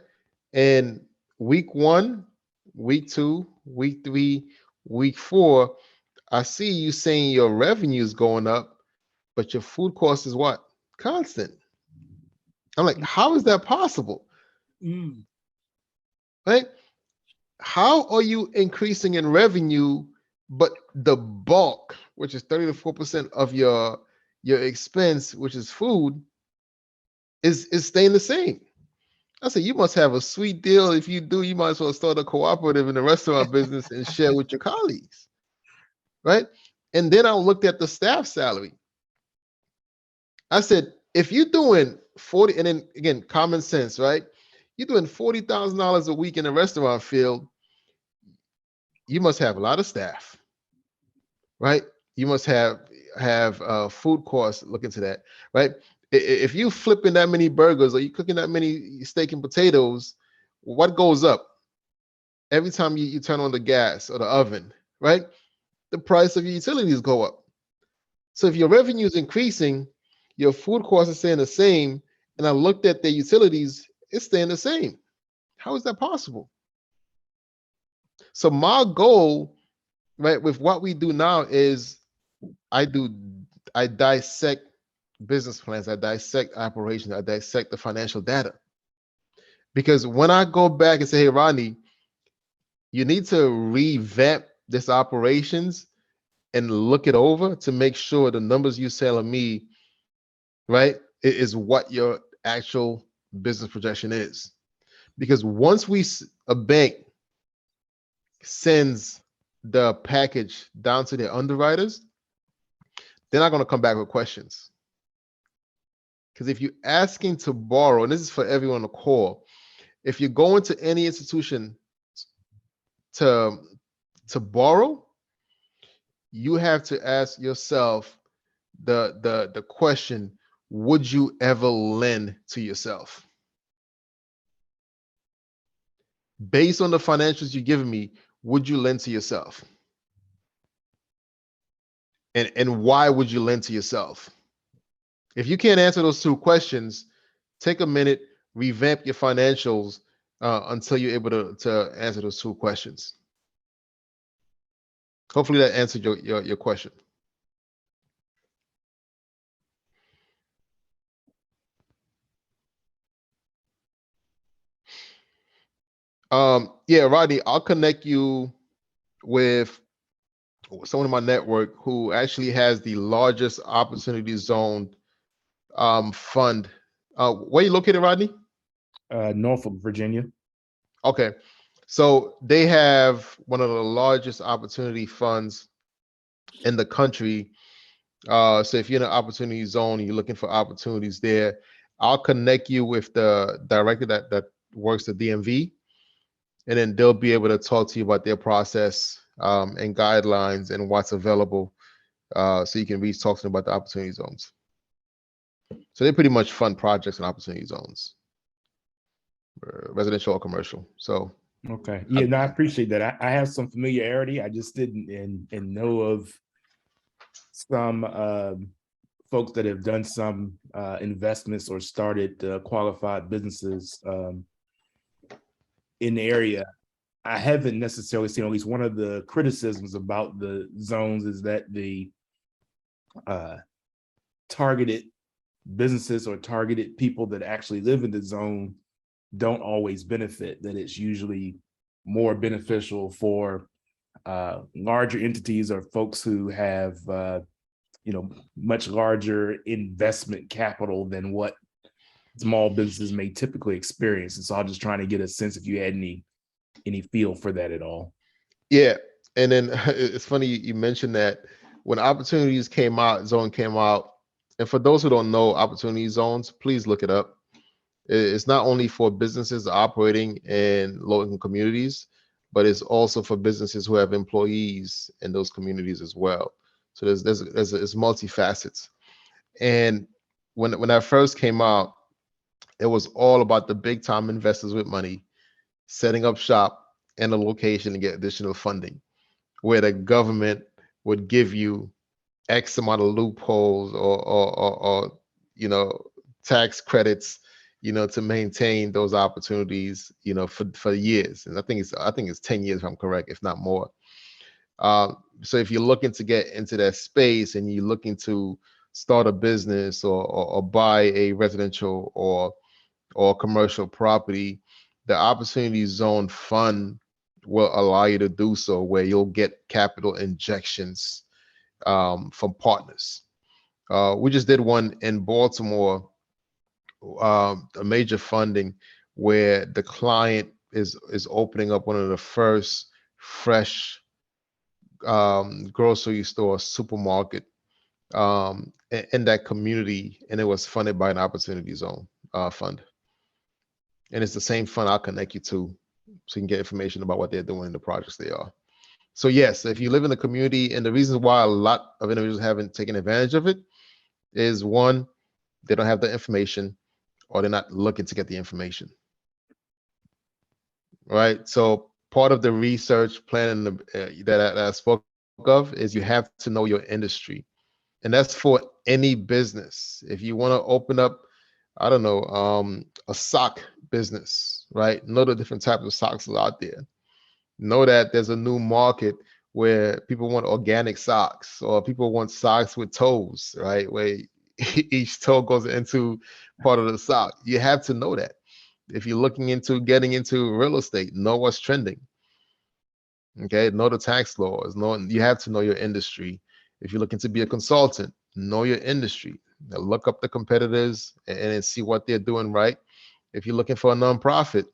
B: And week 1, week 2, week 3, week 4, I see you saying your revenue is going up, but your food cost is what? Constant. I'm like, how is that possible? Right? How are you increasing in revenue, but the bulk, which is 30 to 4% of your expense, which is food, is staying the same? I said, you must have a sweet deal. If you do, you might as well start a cooperative in the restaurant business and share with your colleagues, right? And then I looked at the staff salary. I said, if you're doing 40, and then again, common sense, right? You're doing $40,000 a week in the restaurant field, you must have a lot of staff, right? You must have food costs. Look into that, right? If you flipping that many burgers or you cooking that many steak and potatoes, what goes up every time you turn on the gas or the oven, right? The price of your utilities go up. So if your revenue is increasing, your food costs are staying the same, and I looked at the utilities, it's staying the same. How is that possible? So my goal, right, with what we do now is I dissect business plans, I dissect operations, I dissect the financial data. Because when I go back and say, hey, Rodney, you need to revamp this operations and look it over to make sure the numbers you telling me, right, is what your actual business projection is. Because once a bank sends the package down to their underwriters, they're not going to come back with questions. Because if you're asking to borrow, and this is for everyone on the call, if you go into any institution to borrow, you have to ask yourself the question, would you ever lend to yourself? Based on the financials you're giving me, would you lend to yourself? And why would you lend to yourself? If you can't answer those 2 questions, take a minute, revamp your financials until you're able to answer those 2 questions. Hopefully that answered your question. Yeah, Rodney, I'll connect you with someone in my network who actually has the largest opportunity zone fund. Where you located, Rodney?
E: Norfolk, Virginia.
B: Okay. So they have one of the largest opportunity funds in the country. So if you're in an opportunity zone and you're looking for opportunities there, I'll connect you with the director that works the DMV, and then they'll be able to talk to you about their process and guidelines and what's available, so you can talk to them about the opportunity zones. So they pretty much fund projects and opportunity zones, residential or commercial. So
E: Okay. Yeah, no, I appreciate that. I have some familiarity. I just didn't and know of some folks that have done some investments or started qualified businesses in the area. I haven't necessarily seen, at least one of the criticisms about the zones is that the targeted businesses or targeted people that actually live in the zone don't always benefit, that it's usually more beneficial for larger entities or folks who have much larger investment capital than what small businesses may typically experience. And so I'm just trying to get a sense if you had any feel for that at all.
B: Yeah, and then it's funny you mentioned that when opportunities zone came out, and for those who don't know opportunity zones, please look it up. It's not only for businesses operating in low-income communities, but it's also for businesses who have employees in those communities as well. So it's multifacets. And when I first came out, it was all about the big time investors with money setting up shop in a location to get additional funding, where the government would give you X amount of loopholes or tax credits, to maintain those opportunities, for years. And I think it's 10 years if I'm correct, if not more. So if you're looking to get into that space and you're looking to start a business or buy a residential or commercial property, the Opportunity Zone Fund will allow you to do so, where you'll get capital injections from partners. We just did one in Baltimore, a major funding where the client is opening up one of the first fresh grocery store, supermarket in that community, and it was funded by an Opportunity Zone fund. And it's the same fund I'll connect you to, so you can get information about what they're doing and the projects they are. So yes, if you live in the community, and the reason why a lot of individuals haven't taken advantage of it is, one, they don't have the information, or they're not looking to get the information. Right. So part of the research plan that I spoke of is you have to know your industry. And that's for any business. If you want to open up, I don't know, a sock business, right? Know the different types of socks out there. Know that there's a new market where people want organic socks, or people want socks with toes, right? Where each toe goes into part of the sock. You have to know that. If you're looking into getting into real estate, know what's trending. Okay, know the tax laws. You have to know your industry. If you're looking to be a consultant, know your industry. Now look up the competitors and see what they're doing right. If you're looking for a nonprofit,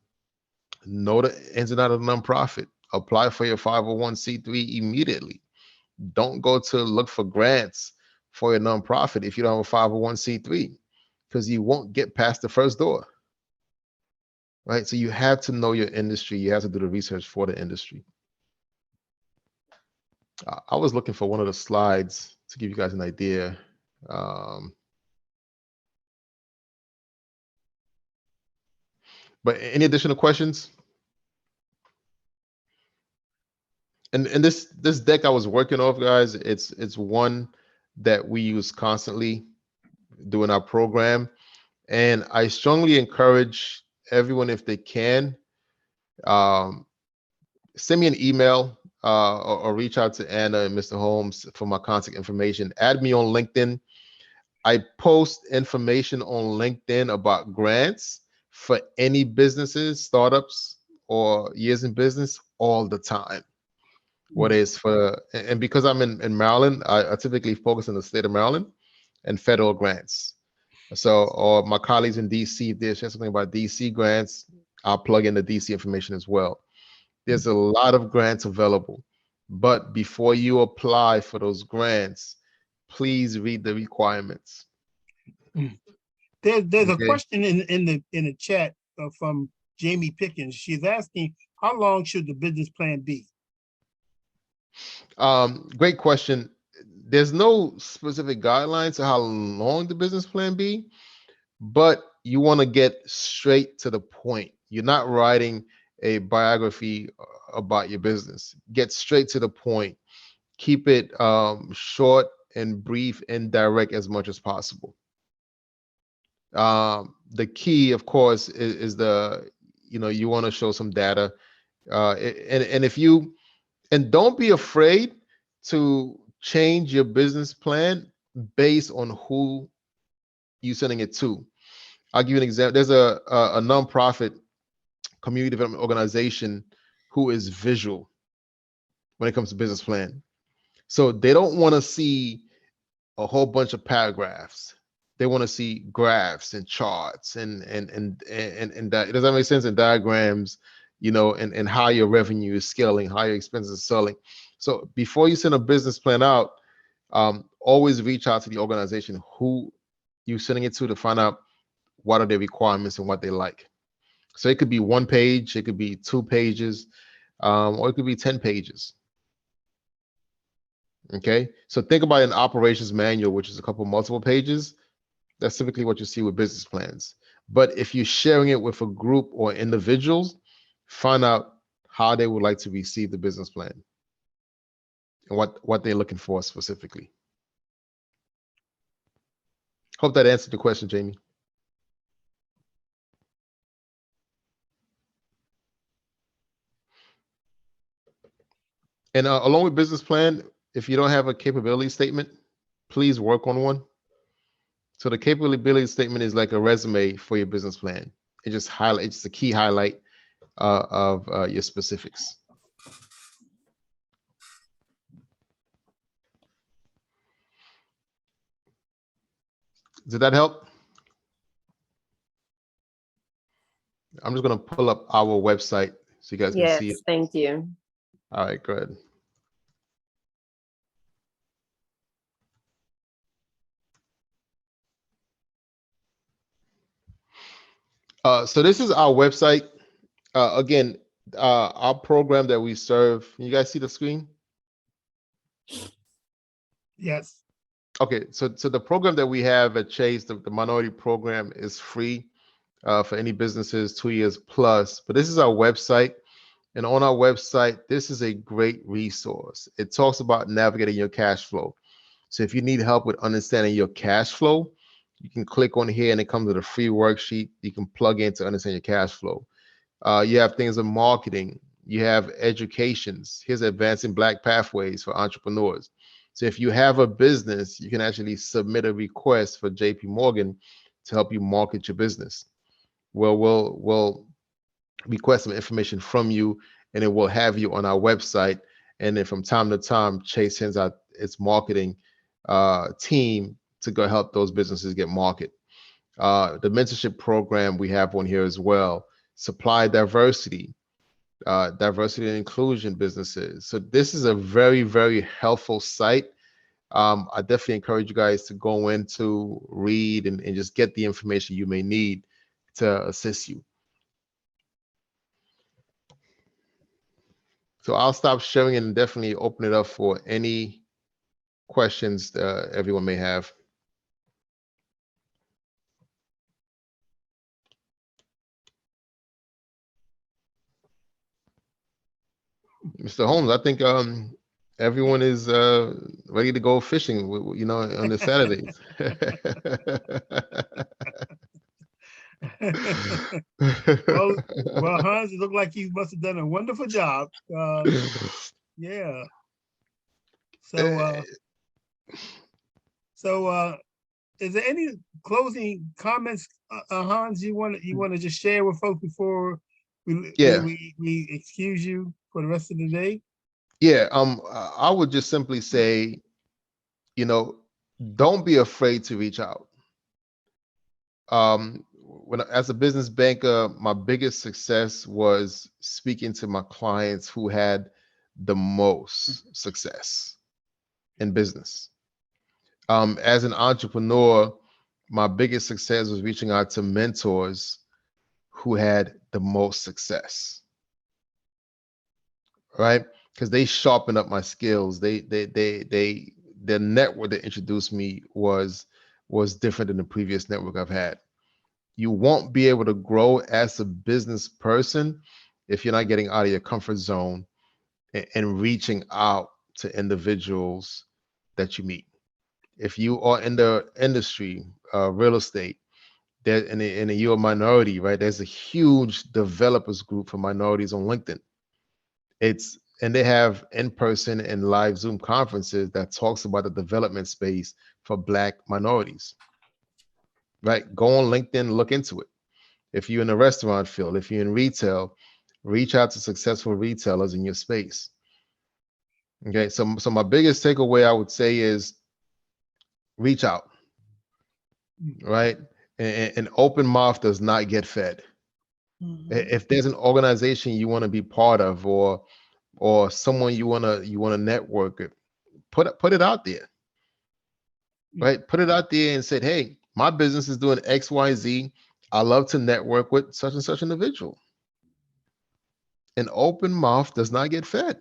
B: know the ins and outs of the nonprofit. Apply for your 501c3 immediately. Don't go to look for grants for your nonprofit if you don't have a 501c3, because you won't get past the first door. Right? So you have to know your industry. You have to do the research for the industry. I was looking for one of the slides to give you guys an idea. But any additional questions? And this deck I was working off, guys, it's one that we use constantly doing our program. And I strongly encourage everyone, if they can, send me an email or reach out to Anna and Mr. Holmes for my contact information. Add me on LinkedIn. I post information on LinkedIn about grants for any businesses, startups, or years in business all the time. What is and because I'm in Maryland, I typically focus on the state of Maryland and federal grants. So, or my colleagues in DC, if they share something about DC grants, I'll plug in the DC information as well. There's a lot of grants available, but before you apply for those grants, please read the requirements.
F: There's a question in the chat from Jamie Pickens. She's asking, how long should the business plan be?
B: Great question. There's no specific guidelines to how long the business plan be, but you want to get straight to the point. You're not writing a biography about your business. Get straight to the point. Keep it short and brief and direct as much as possible. The key, of course, is you want to show some data And if you, and don't be afraid to change your business plan based on who you're sending it to. I'll give you an example. There's a nonprofit community development organization who is visual when it comes to business plan. So they don't want to see a whole bunch of paragraphs. They want to see graphs and charts and that, does that make sense? And diagrams, you know, and how your revenue is scaling, how your expenses are selling. So before you send a business plan out, always reach out to the organization who you're sending it to find out what are their requirements and what they like. So it could be 1 page, it could be 2 pages, or it could be 10 pages. Okay, so think about an operations manual, which is a couple multiple pages. That's typically what you see with business plans. But if you're sharing it with a group or individuals, find out how they would like to receive the business plan and what they're looking for specifically. Hope that answered the question, Jamie. And along with business plan, if you don't have a capability statement, please work on one. So the capability statement is like a resume for your business plan. It just highlights, it's a key highlight of your specifics. Did that help? I'm just going to pull up our website so you guys can see it.
G: Yes, thank you.
B: All right, good. So this is our website. Again, our program that we serve. Can you guys see the screen?
F: Yes.
B: Okay, so the program that we have at Chase, the minority program, is free for any businesses 2 years plus. But this is our website. And on our website, this is a great resource. It talks about navigating your cash flow. So if you need help with understanding your cash flow, you can click on here and it comes with a free worksheet you can plug in to understand your cash flow. You have things in marketing. You have educations. Here's Advancing Black Pathways for Entrepreneurs. So if you have a business, you can actually submit a request for JP Morgan to help you market your business. Well, we'll request some information from you and it will have you on our website. And then from time to time, Chase sends out its marketing team to go help those businesses get market. The mentorship program we have on here as well. Supply diversity, diversity and inclusion businesses. So this is a very, very helpful site. I definitely encourage you guys to go in to read and just get the information you may need to assist you. So I'll stop sharing and definitely open it up for any questions everyone may have. Mr. Holmes, I think everyone is ready to go fishing, you know, on the Saturdays.
F: Well, Hans, it looked like you must have done a wonderful job. Yeah. So, is there any closing comments, Hans, you want to just share with folks before we excuse you for the rest of the day?
B: Yeah, I would just simply say, you know, don't be afraid to reach out. When as a business banker, my biggest success was speaking to my clients who had the most success in business. As an entrepreneur, my biggest success was reaching out to mentors who had the most success, right? Because they sharpened up my skills. The network that introduced me was different than the previous network I've had. You won't be able to grow as a business person if you're not getting out of your comfort zone and reaching out to individuals that you meet. If you are in the industry, real estate, and you're a minority, right? There's a huge developers group for minorities on LinkedIn. And they have in-person and live Zoom conferences that talks about the development space for Black minorities, right? Go on LinkedIn, look into it. If you're in the restaurant field, if you're in retail, reach out to successful retailers in your space. Okay, so my biggest takeaway I would say is reach out, right? An open mouth does not get fed. If there's an organization you want to be part of, or someone you wanna network with, put it out there, right? Put it out there and say, hey, my business is doing X, Y, Z. I love to network with such and such individual. An open mouth does not get fed.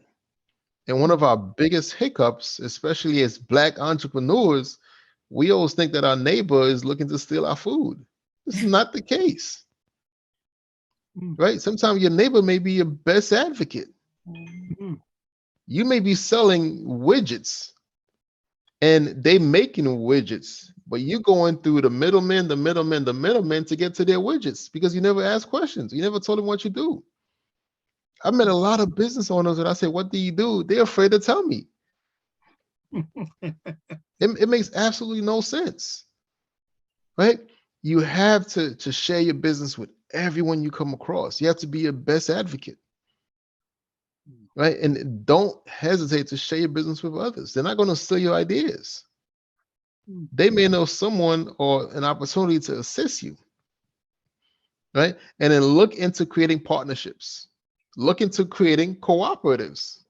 B: And one of our biggest hiccups, especially as Black entrepreneurs, we always think that our neighbor is looking to steal our food. This is not the case, right? Sometimes your neighbor may be your best advocate. You may be selling widgets and they making widgets, but you going through the middlemen to get to their widgets because you never asked questions. You never told them what you do. I met a lot of business owners that I say, what do you do? They're afraid to tell me. It makes absolutely no sense, right? You have to share your business with everyone you come across. You have to be your best advocate, right? And don't hesitate to share your business with others. They're not going to steal your ideas. They may know someone or an opportunity to assist you, right? And then look into creating partnerships. Look into creating cooperatives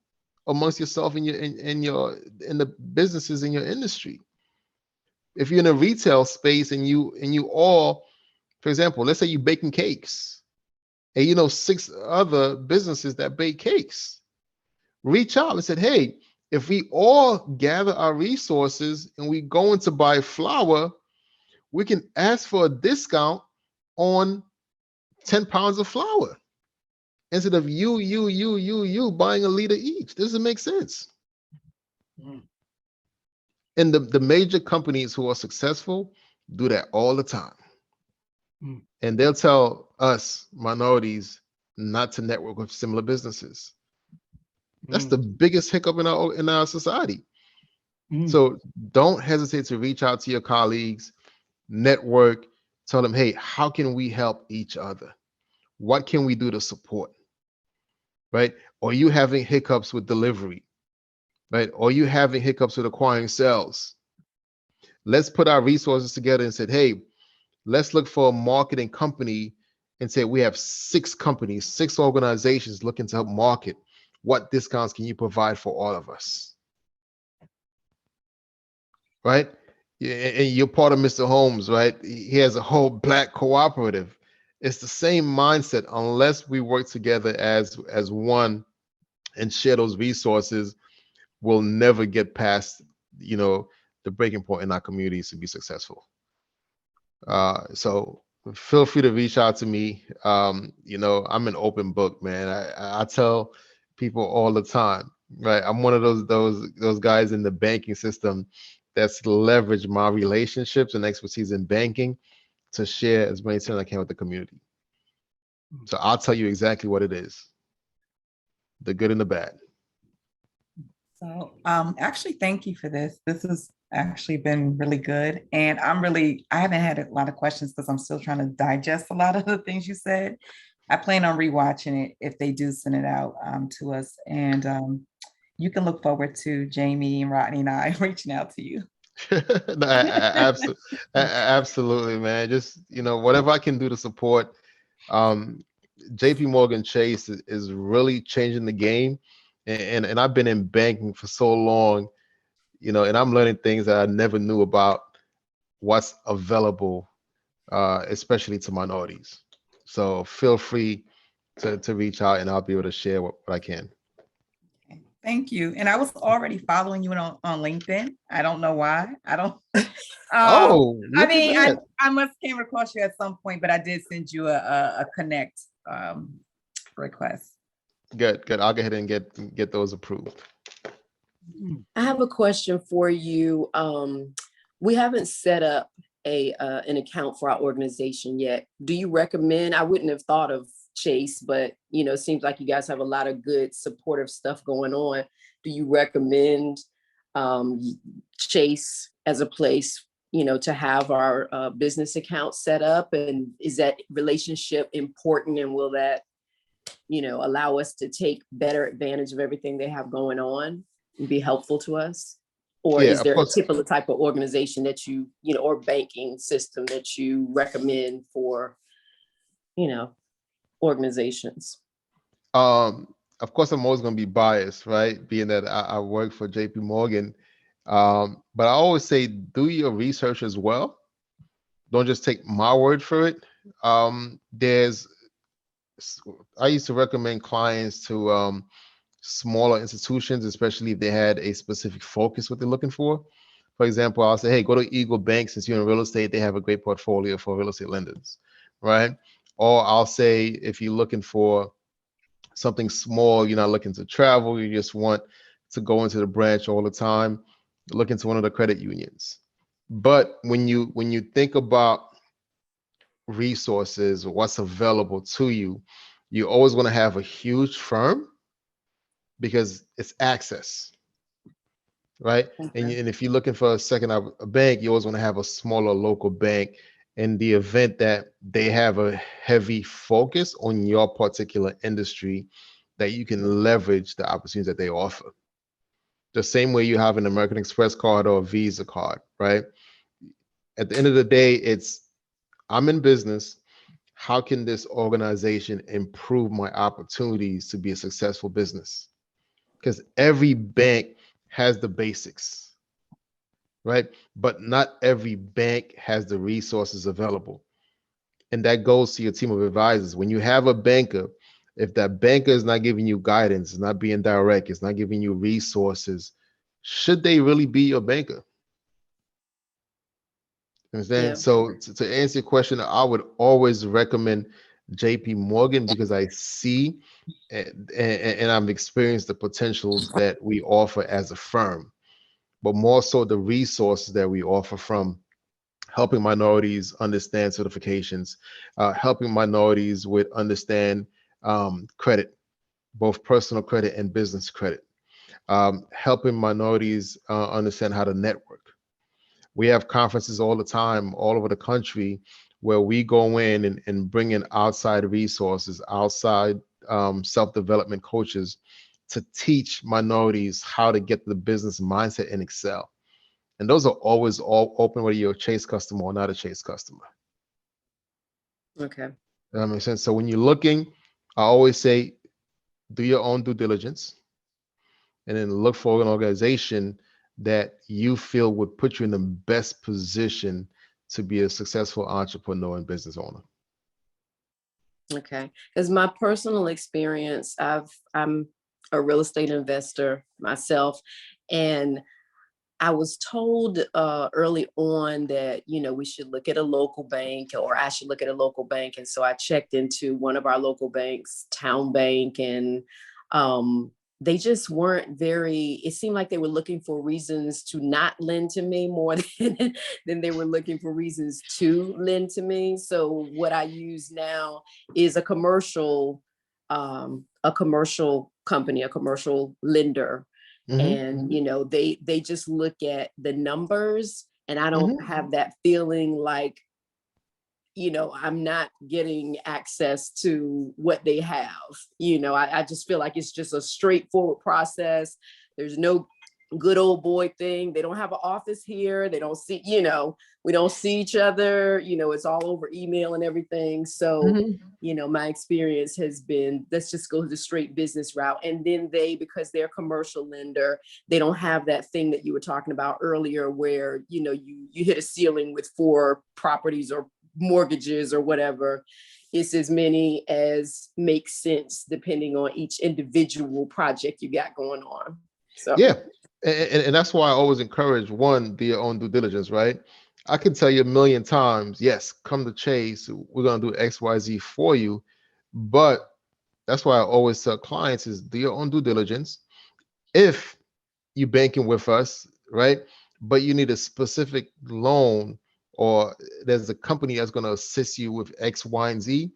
B: amongst yourself and in the businesses in your industry. If you're in a retail space and you all, for example, let's say you're baking cakes and you know 6 other businesses that bake cakes, reach out and said, hey, if we all gather our resources and we go in to buy flour, we can ask for a discount on 10 pounds of flour instead of you buying a liter each. Does it make sense? And the major companies who are successful do that all the time. And they'll tell us minorities not to network with similar businesses. That's the biggest hiccup in our society. So don't hesitate to reach out to your colleagues, network, tell them, hey, how can we help each other? What can we do to support? Right? Or you having hiccups with delivery, right? Or you having hiccups with acquiring sales. Let's put our resources together and say, hey, let's look for a marketing company and say we have 6 companies, 6 organizations looking to help market. What discounts can you provide for all of us? Right? And you're part of Mr. Holmes, right? He has a whole Black cooperative. It's the same mindset. Unless we work together as one and share those resources, we'll never get past, the breaking point in our communities to be successful. So feel free to reach out to me. I'm an open book, man. I tell people all the time, right? I'm one of those guys in the banking system that's leveraged my relationships and expertise in banking to share as many things as I can with the community. So I'll tell you exactly what it is, the good and the bad.
G: So actually, thank you for this. This has actually been really good. And I haven't had a lot of questions because I'm still trying to digest a lot of the things you said. I plan on rewatching it if they do send it out to us. And you can look forward to Jamie and Rodney and I reaching out to you.
B: No, absolutely, man. Just, whatever I can do to support. JP Morgan Chase is really changing the game. And I've been in banking for so long, and I'm learning things that I never knew about what's available, especially to minorities. So feel free to reach out and I'll be able to share what I can.
G: Okay, thank you. And I was already following you on LinkedIn. I don't know why. I don't. I must came across you at some point, but I did send you a connect request.
B: Good. I'll go ahead and get those approved.
H: I have a question for you. We haven't set up an account for our organization yet. Do you recommend? I wouldn't have thought of Chase, but it seems like you guys have a lot of good supportive stuff going on. Do you recommend Chase as a place, to have our business account set up? And is that relationship important? And will that, allow us to take better advantage of everything they have going on and be helpful to us? Or
B: Yeah,
H: is
B: of
H: there a
B: course.
H: typical type of organization that or banking system that you recommend for, organizations?
B: Of course, I'm always going to be biased, right? Being that I work for JP Morgan. But I always say, do your research as well. Don't just take my word for it. I used to recommend clients to smaller institutions, especially if they had a specific focus, what they're looking for. For example, I'll say, hey, go to Eagle Bank. Since you're in real estate, they have a great portfolio for real estate lenders, right? Or I'll say, if you're looking for something small, you're not looking to travel, you just want to go into the branch all the time, look into one of the credit unions. But when you think about resources, what's available to you, you always want to have a huge firm because it's access, right?
H: Okay.
B: And if you're looking for a bank, you always want to have a smaller local bank in the event that they have a heavy focus on your particular industry, that you can leverage the opportunities that they offer. The same way you have an American Express card or a Visa card, right? At the end of the day, I'm in business. How can this organization improve my opportunities to be a successful business? Because every bank has the basics, right? But not every bank has the resources available. And that goes to your team of advisors. When you have a banker, if that banker is not giving you guidance, is not being direct, is not giving you resources, should they really be your banker? Understand?
H: Yeah.
B: So to answer your question, I would always recommend JP Morgan because I see and I've experienced the potentials that we offer as a firm, but more so the resources that we offer, from helping minorities understand certifications, helping minorities with understand credit, both personal credit and business credit, helping minorities understand how to network. We have conferences all the time, all over the country, where we go in and bring in outside resources, outside self-development coaches to teach minorities how to get the business mindset and excel. And those are always all open, whether you're a Chase customer or not a Chase customer.
H: Okay.
B: That makes sense. So when you're looking, I always say, do your own due diligence and then look for an organization that you feel would put you in the best position to be a successful entrepreneur and business owner.
H: Okay. Because my personal experience, I'm a real estate investor myself, and I was told early on that, we should look at a local bank, or I should look at a local bank. And so I checked into one of our local banks, Town Bank, and they just weren't it seemed like they were looking for reasons to not lend to me more than they were looking for reasons to lend to me. So what I use now is a commercial company, a commercial lender. And they just look at the numbers, and I don't have that feeling like, I'm not getting access to what they have. I just feel like it's just a straightforward process. There's no good old boy thing. They don't have an office here. They don't see, we don't see each other, it's all over email and everything. So, my experience has been, let's just go the straight business route. And then because they're a commercial lender, they don't have that thing that you were talking about earlier where, you hit a ceiling with 4 properties or mortgages or whatever. It's as many as makes sense depending on each individual project you got going on. So
B: yeah. And that's why I always encourage, do your own due diligence, right? I can tell you a million times, yes, come to Chase, we're going to do XYZ for you. But that's why I always tell clients is do your own due diligence. If you're banking with us, right? But you need a specific loan, or there's a company that's going to assist you with X, Y, and Z,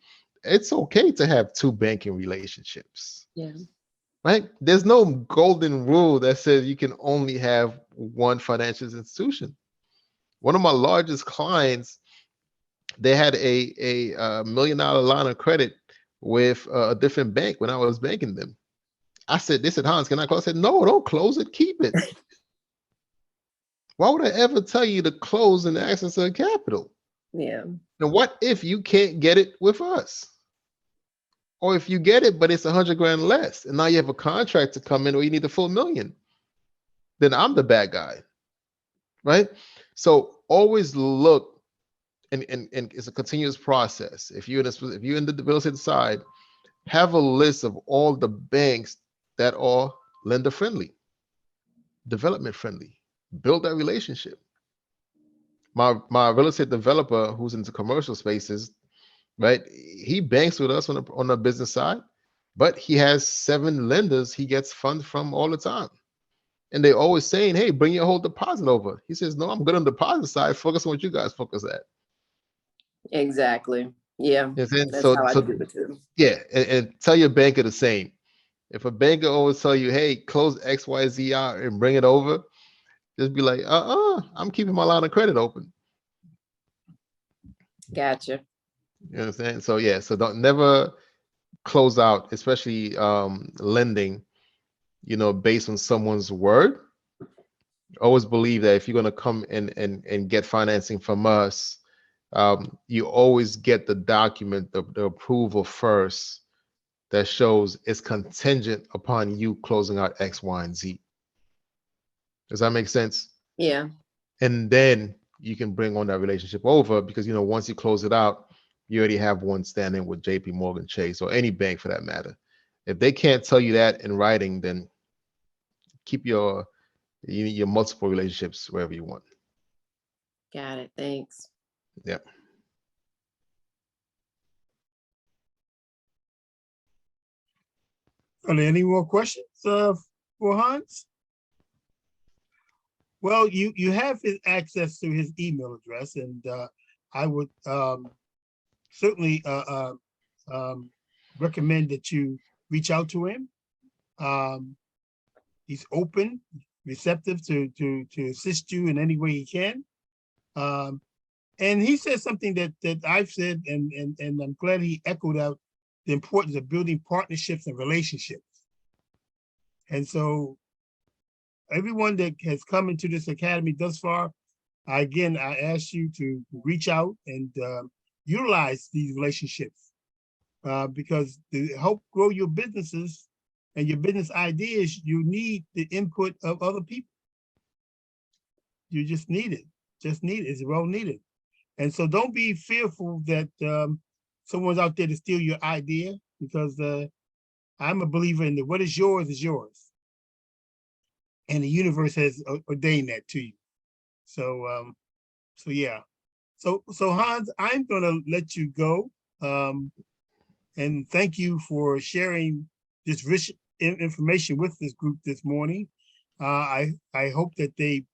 B: it's okay to have two banking relationships,
H: Yeah.
B: right? There's no golden rule that says you can only have one financial institution. One of my largest clients, they had a $1 million line of credit with a different bank when I was banking them. They said, Hans, can I close? I said, no, don't close it, keep it. Why would I ever tell you to close and access to capital?
H: Yeah.
B: And what if you can't get it with us? Or if you get it, but it's 100 grand less, and now you have a contract to come in, or you need the full $1 million, then I'm the bad guy, right? So always look, and it's a continuous process. If you're in the real estate side, have a list of all the banks that are lender friendly, development friendly. Build that relationship. My real estate developer who's into commercial spaces, right? He banks with us on the business side, but he has 7 lenders he gets funds from all the time. And they're always saying, hey, bring your whole deposit over. He says, no, I'm good on the deposit side. Focus on what you guys focus at.
H: Exactly. Yeah.
B: You know what I'm saying?
H: That's how I do it too.
B: Yeah, and tell your banker the same. If a banker always tell you, hey, close XYZ out and bring it over, just be like, I'm keeping my line of credit open.
H: Gotcha.
B: You know what I'm saying? So yeah, so don't never close out, especially lending, based on someone's word. Always believe that if you're going to come and get financing from us, you always get the document, the approval first that shows it's contingent upon you closing out X, Y, and Z. Does that make sense?
H: Yeah.
B: And then you can bring on that relationship over, because once you close it out, you already have one standing with JP Morgan Chase or any bank for that matter. If they can't tell you that in writing, then keep your multiple relationships wherever you want.
H: Got it. Thanks.
B: Yeah.
F: Are there any more questions for Hans? Well, you have his access to his email address, and I would certainly recommend that you reach out to him. He's open, receptive to assist you in any way he can. And he said something that I've said, and I'm glad he echoed out the importance of building partnerships and relationships. And so everyone that has come into this academy thus far, I ask you to reach out and utilize these relationships because to help grow your businesses and your business ideas, you need the input of other people. You just need it. It's well needed. And so don't be fearful that someone's out there to steal your idea, because I'm a believer in that what is yours is yours. And the universe has ordained that to you. So, yeah. So Hans, I'm gonna let you go. And thank you for sharing this rich information with this group this morning. I hope that they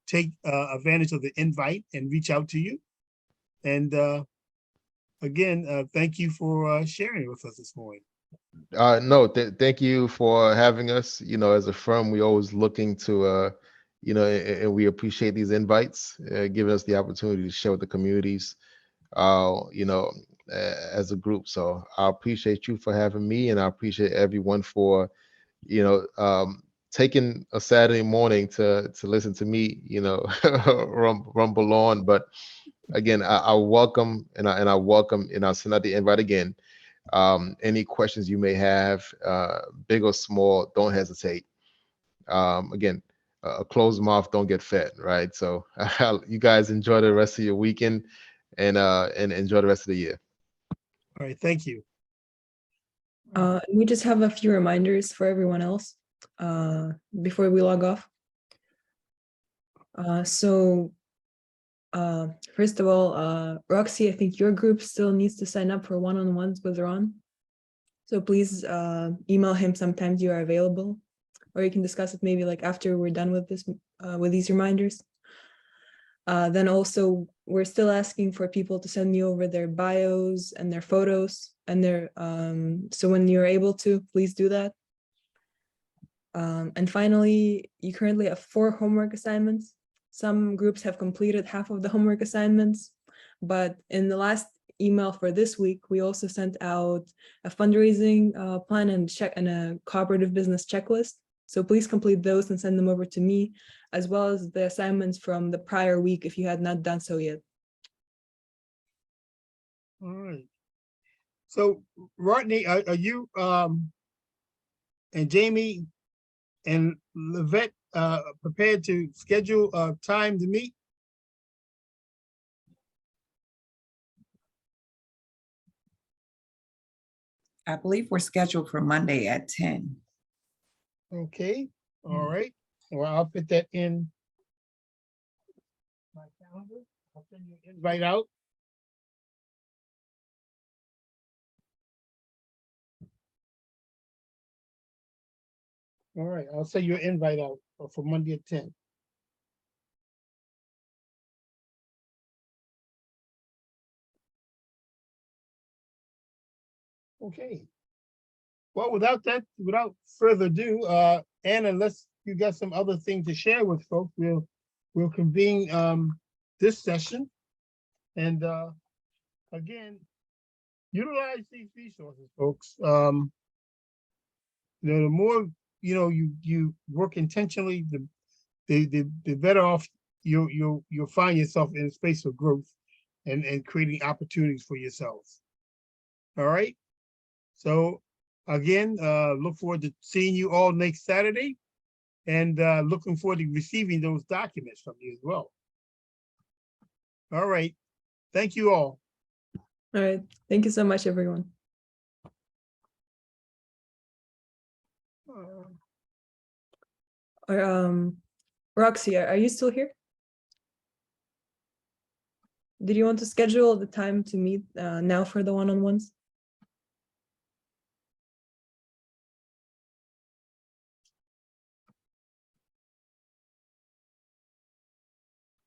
F: take advantage of the invite and reach out to you. And again, thank you for sharing with us this morning.
B: No, thank you for having us. As a firm, we're always looking to, and we appreciate these invites, giving us the opportunity to share with the communities, as a group. So I appreciate you for having me, and I appreciate everyone for, taking a Saturday morning to listen to me, rumble on. But again, I welcome, and I welcome, and I'll send out the invite again. Any questions you may have, big or small, don't hesitate. Again, a closed mouth don't get fed, right? So you guys enjoy the rest of your weekend, and enjoy the rest of the year.
F: All right, thank you.
C: We just have a few reminders for everyone else before we log off. First of all, Roxy, I think your group still needs to sign up for one-on-ones with Ron. So please email him sometimes you are available, or you can discuss it maybe like after we're done with this, with these reminders. Then also we're still asking for people to send me over their bios and their photos and their, so when you're able to, please do that. And finally, you currently have 4 homework assignments. Some groups have completed half of the homework assignments, but in the last email for this week, we also sent out a fundraising plan and a cooperative business checklist. So please complete those and send them over to me, as well as the assignments from the prior week if you had not done so yet.
F: All right. So Rodney, are you and Jamie and Levette prepared to schedule a time to meet?
G: I believe we're scheduled for Monday at 10.
F: Okay, all right. Well, I'll put that in my calendar. I'll send you an invite out. All right, I'll send you an invite out for Monday at 10. Okay. Well, without further ado, Anna, unless you got some other things to share with folks, we'll convene this session. And again, utilize these resources, folks. The more you work intentionally, the better off you'll find yourself in a space of growth and creating opportunities for yourselves. All right. So again, look forward to seeing you all next Saturday, and looking forward to receiving those documents from you as well. All right. Thank you all.
C: All right. Thank you so much, everyone. Roxy, are you still here? Did you want to schedule the time to meet now for the one-on-ones?